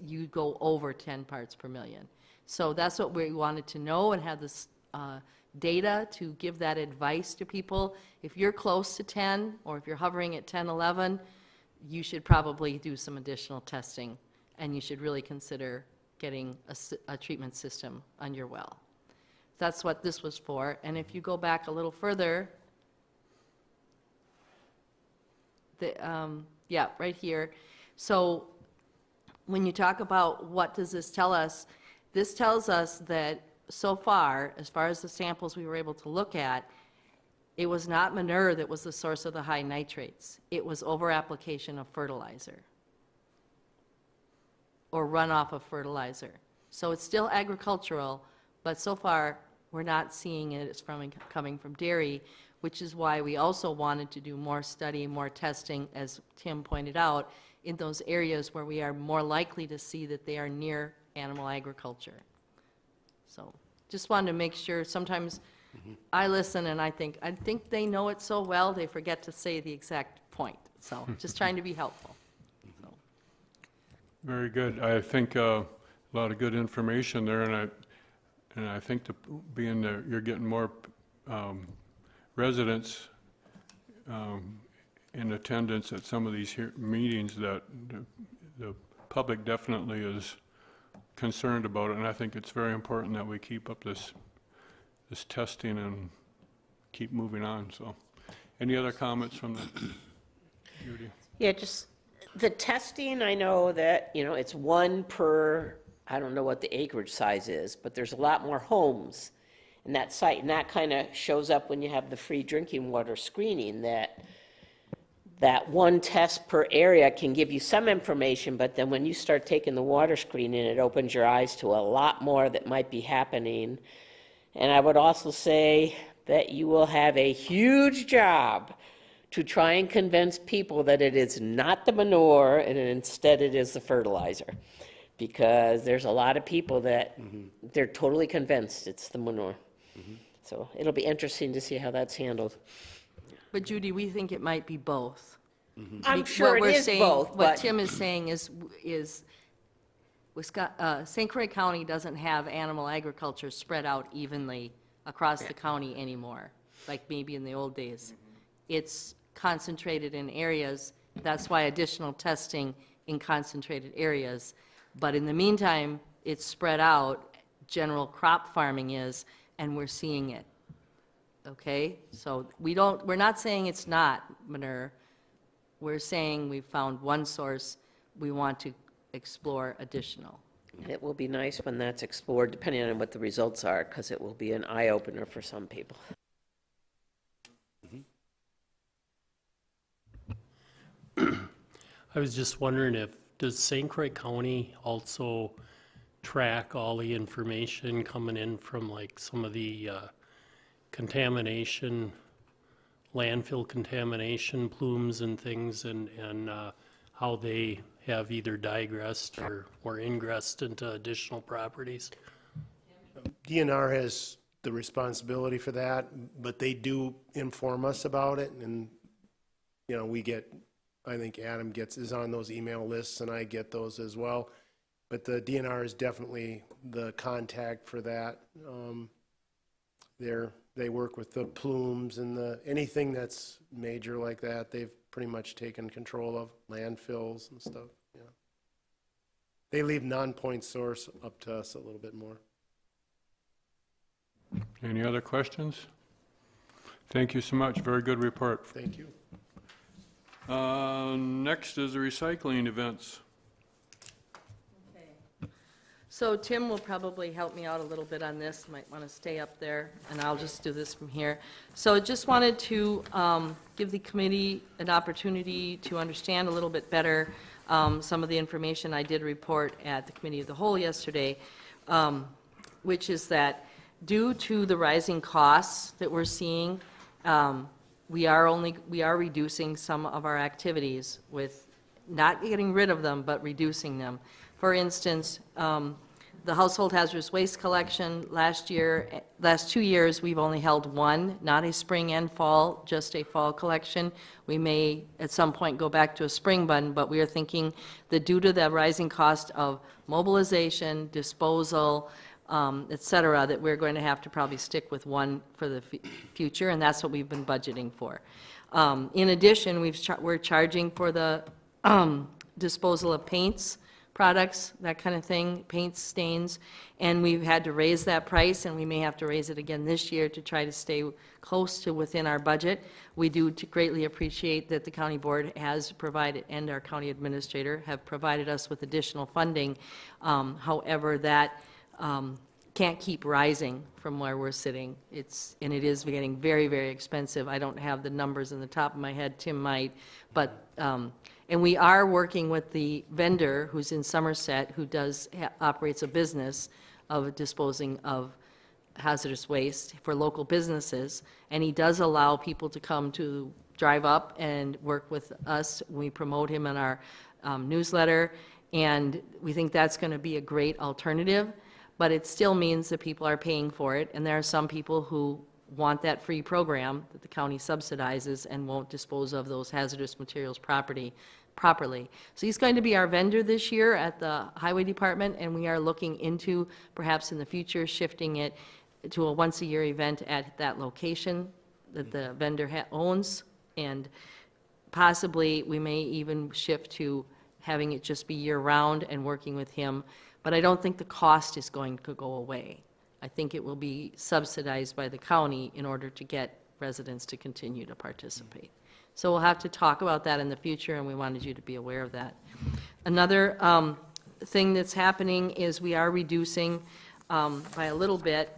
S2: you go over 10 parts per million. So that's what we wanted to know and have this data to give that advice to people. If you're close to 10, or if you're hovering at 10, 11, you should probably do some additional testing, and you should really consider getting a treatment system on your well. That's what this was for. And if you go back a little further, yeah, right here. So when you talk about what does this tell us, this tells us that so far as the samples we were able to look at, it was not manure that was the source of the high nitrates. It was over-application of fertilizer or runoff of fertilizer. So it's still agricultural, but so far we're not seeing it as coming from dairy, which is why we also wanted to do more study, more testing, as Tim pointed out, in those areas where we are more likely to see that they are near animal agriculture. So just wanted to make sure. Sometimes I listen and I think they know it so well they forget to say the exact point. So just trying to be helpful. So.
S1: Very good. I think a lot of good information there, and I think being that you're getting more residents in attendance at some of these meetings, that the public definitely is concerned about it, and I think it's very important that we keep up this testing and keep moving on. So, any other comments from Judy?
S7: Yeah, just the testing, I know that, it's 1 per, I don't know what the acreage size is, but there's a lot more homes in that site, and that kind of shows up when you have the free drinking water screening, that 1 test per area can give you some information, but then when you start taking the water screening, it opens your eyes to a lot more that might be happening. And I would also say that you will have a huge job to try and convince people that it is not the manure and instead it is the fertilizer. Because there's a lot of people that they're totally convinced it's the manure. So it'll be interesting to see how that's handled.
S2: But Judy, we think it might be both.
S7: I'm sure it is both,
S2: What
S7: but
S2: Tim is saying is St. Croix County doesn't have animal agriculture spread out evenly across the county anymore, like maybe in the old days. It's concentrated in areas. That's why additional testing in concentrated areas. But in the meantime, it's spread out. General crop farming is, and we're seeing it. Okay? So we're not saying it's not manure. We're saying we've found 1 source. We want to explore additional.
S7: it will be nice when that's explored, depending on what the results are, because it will be an eye-opener for some people.
S4: I was just wondering does St. Croix County also track all the information coming in from like some of the contamination, landfill contamination plumes and things, and how they have either digressed or ingressed into additional properties?
S9: DNR has the responsibility for that, but they do inform us about it, and, we get, I think Adam is on those email lists, and I get those as well. But the DNR is definitely the contact for that. They work with the plumes and anything that's major like that, they've pretty much taken control of, landfills and stuff, yeah. They leave non-point source up to us a little bit more.
S1: Any other questions? Thank you so much. Very good report.
S9: Thank you.
S1: Next is the recycling events.
S2: So Tim will probably help me out a little bit on this, might want to stay up there, and I'll just do this from here. So just wanted to give the committee an opportunity to understand a little bit better some of the information I did report at the Committee of the Whole yesterday, which is that due to the rising costs that we're seeing, we are reducing some of our activities with not getting rid of them, but reducing them. For instance, the household hazardous waste collection last 2 years, we've only held one, not a spring and fall, just a fall collection. We may at some point go back to a spring one, but we are thinking that due to the rising cost of mobilization, disposal, et cetera, that we're going to have to probably stick with one for the future, and that's what we've been budgeting for. In addition, we're charging for the disposal of paints, products, that kind of thing, paints, stains, and we've had to raise that price, and we may have to raise it again this year to try to stay close to within our budget. We do greatly appreciate that the county board has provided, and our county administrator have provided us with additional funding. However, that can't keep rising from where we're sitting. It is getting very, very expensive. I don't have the numbers in the top of my head, Tim might, but and we are working with the vendor who's in Somerset, who operates a business of disposing of hazardous waste for local businesses, and he does allow people to come to drive up and work with us. We promote him in our newsletter, and we think that's going to be a great alternative, but it still means that people are paying for it, and there are some people who want that free program that the county subsidizes and won't dispose of those hazardous materials properly. So he's going to be our vendor this year at the Highway Department, and we are looking into perhaps in the future shifting it to a once-a-year event at that location that the vendor owns, and possibly we may even shift to having it just be year-round and working with him. But I don't think the cost is going to go away. I think it will be subsidized by the county in order to get residents to continue to participate. So we'll have to talk about that in the future, and we wanted you to be aware of that. Another thing that's happening is we are reducing by a little bit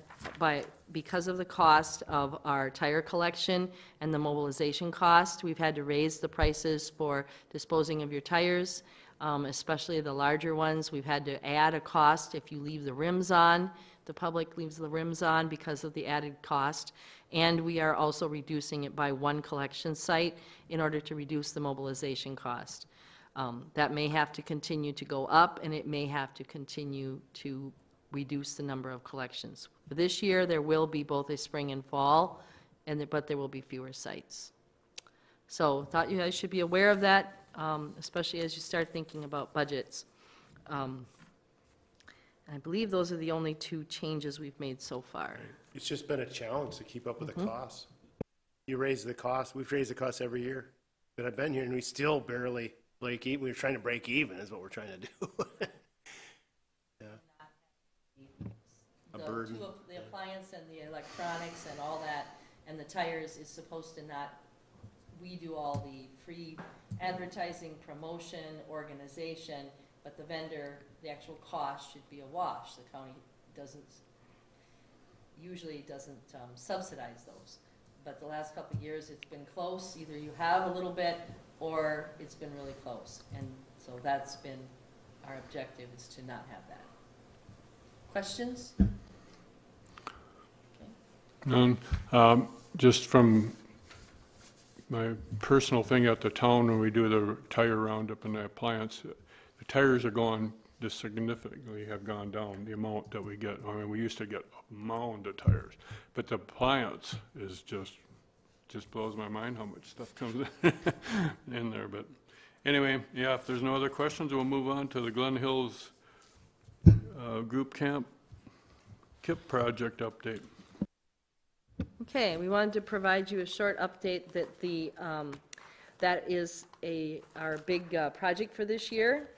S2: because of the cost of our tire collection and the mobilization cost. We've had to raise the prices for disposing of your tires, especially the larger ones. We've had to add a cost if you leave the rims on. The public leaves the rims on because of the added cost. And we are also reducing it by one collection site in order to reduce the mobilization cost. That may have to continue to go up, and it may have to continue to reduce the number of collections. For this year, there will be both a spring and fall, but there will be fewer sites. So thought you guys should be aware of that, especially as you start thinking about budgets. I believe those are the only two changes we've made so far.
S9: It's just been a challenge to keep up with the costs. You raise the cost, we've raised the cost every year that I've been here, and we still barely break even. We're trying to break even is what we're trying to do. Yeah. A burden.
S2: The appliance and the electronics and all that, and the tires is supposed to not, we do all the free advertising, promotion, organization, but the vendor, the actual cost should be a wash. The county usually doesn't subsidize those. But the last couple of years, it's been close. Either you have a little bit, or it's been really close. And so that's been our objective, is to not have that. Questions?
S1: None. Just from my personal thing at the town, when we do the tire roundup and the appliance, the tires are going, just significantly have gone down, the amount that we get. I mean, we used to get a mound of tires, but the appliance is just blows my mind how much stuff comes in there. But anyway, yeah, if there's no other questions, we'll move on to the Glen Hills Group Camp KIP project update.
S2: Okay, we wanted to provide you a short update that that is our big project for this year,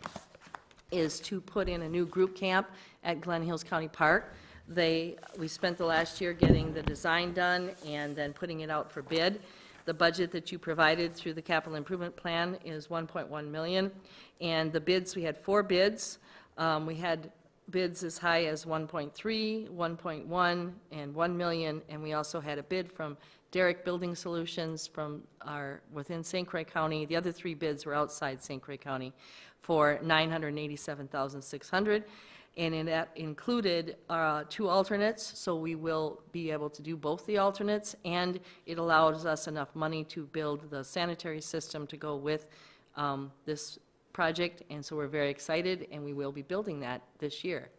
S2: is to put in a new group camp at Glen Hills County Park. We spent the last year getting the design done and then putting it out for bid. The budget that you provided through the capital improvement plan is $1.1 million, and the bids, we had 4 bids. We had bids as high as 1.3, 1.1, and 1 million, and we also had a bid from Derrick Building Solutions within St. Croix County. The other 3 bids were outside St. Croix County for $987,600, and that included 2 alternates, so we will be able to do both the alternates, and it allows us enough money to build the sanitary system to go with this project, and so we're very excited, and we will be building that this year.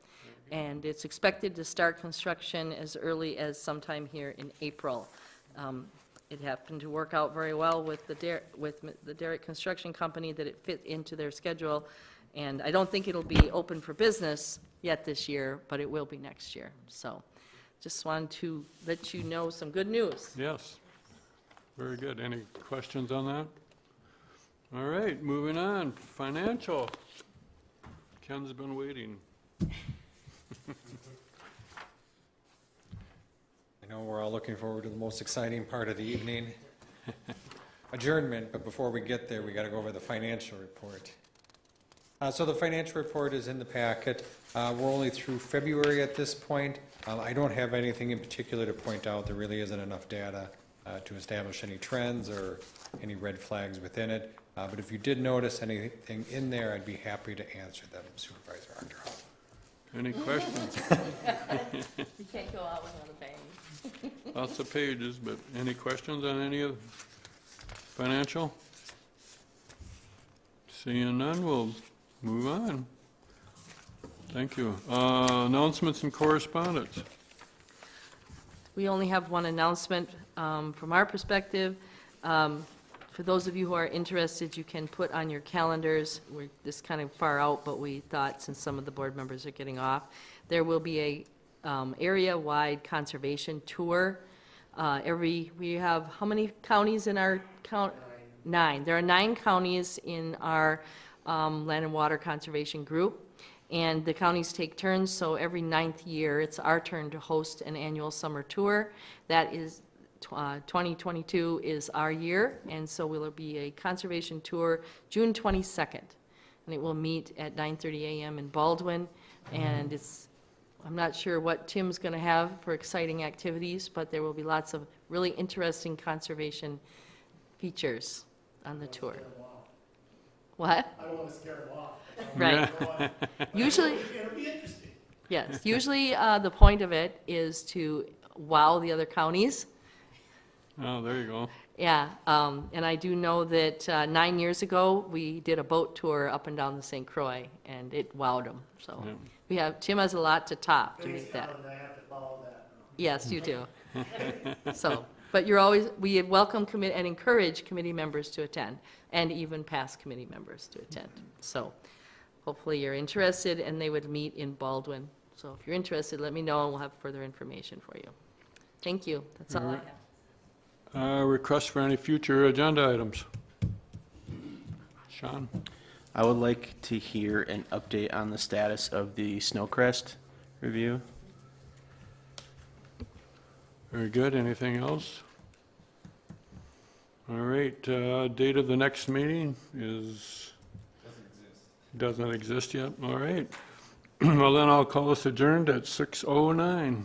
S2: And it's expected to start construction as early as sometime here in April. It happened to work out very well with the Derrick Construction Company, that it fit into their schedule, and I don't think it'll be open for business yet this year, but it will be next year. So just wanted to let you know some good news.
S1: Yes, very good. Any questions on that? All right, moving on. Financial. Ken's been waiting.
S10: I know we're all looking forward to the most exciting part of the evening, adjournment, but before we get there, we got to go over the financial report. So the financial report is in the packet. We're only through February at this point. I don't have anything in particular to point out. There really isn't enough data to establish any trends or any red flags within it. But if you did notice anything in there, I'd be happy to answer them, Supervisor Achterhoff.
S1: Any questions?
S2: You can't go out without a bang.
S1: Lots of pages, but any questions on any of financial? Seeing none, we'll move on. Thank you. Announcements and correspondence.
S2: We only have one announcement from our perspective. For those of you who are interested, you can put on your calendars, we're this kind of far out, but we thought since some of the board members are getting off, there will be a area-wide conservation tour. We have, how many counties in our count? 9. There are 9 counties in our Land and Water Conservation Group, and the counties take turns, so every 9th year, it's our turn to host an annual summer tour. That is 2022 is our year, and so will be a conservation tour June 22nd, and it will meet at 9:30 a.m. in Baldwin, and I'm not sure what Tim's going to have for exciting activities, but there will be lots of really interesting conservation features on the tour. What?
S9: I don't want to scare them off.
S2: Right. Usually,
S9: It'll be interesting.
S2: yes, usually the point of it is to wow the other counties.
S1: Oh, there you go.
S2: Yeah, and I do know that 9 years ago, we did a boat tour up and down the St. Croix, and it wowed them. So Tim has a lot to top to make that.
S9: I have to follow that.
S2: Yes, you do. So, but we welcome and encourage committee members to attend, and even past committee members to attend. So hopefully you're interested, and they would meet in Baldwin. So if you're interested, let me know, and we'll have further information for you. Thank you. That's all I have.
S1: Request for any future agenda items. Sean?
S3: I would like to hear an update on the status of the Snowcrest review.
S1: Very good. Anything else? All right. Date of the next meeting is? Doesn't exist yet. All right. Well, then I'll call us adjourned at 6:09.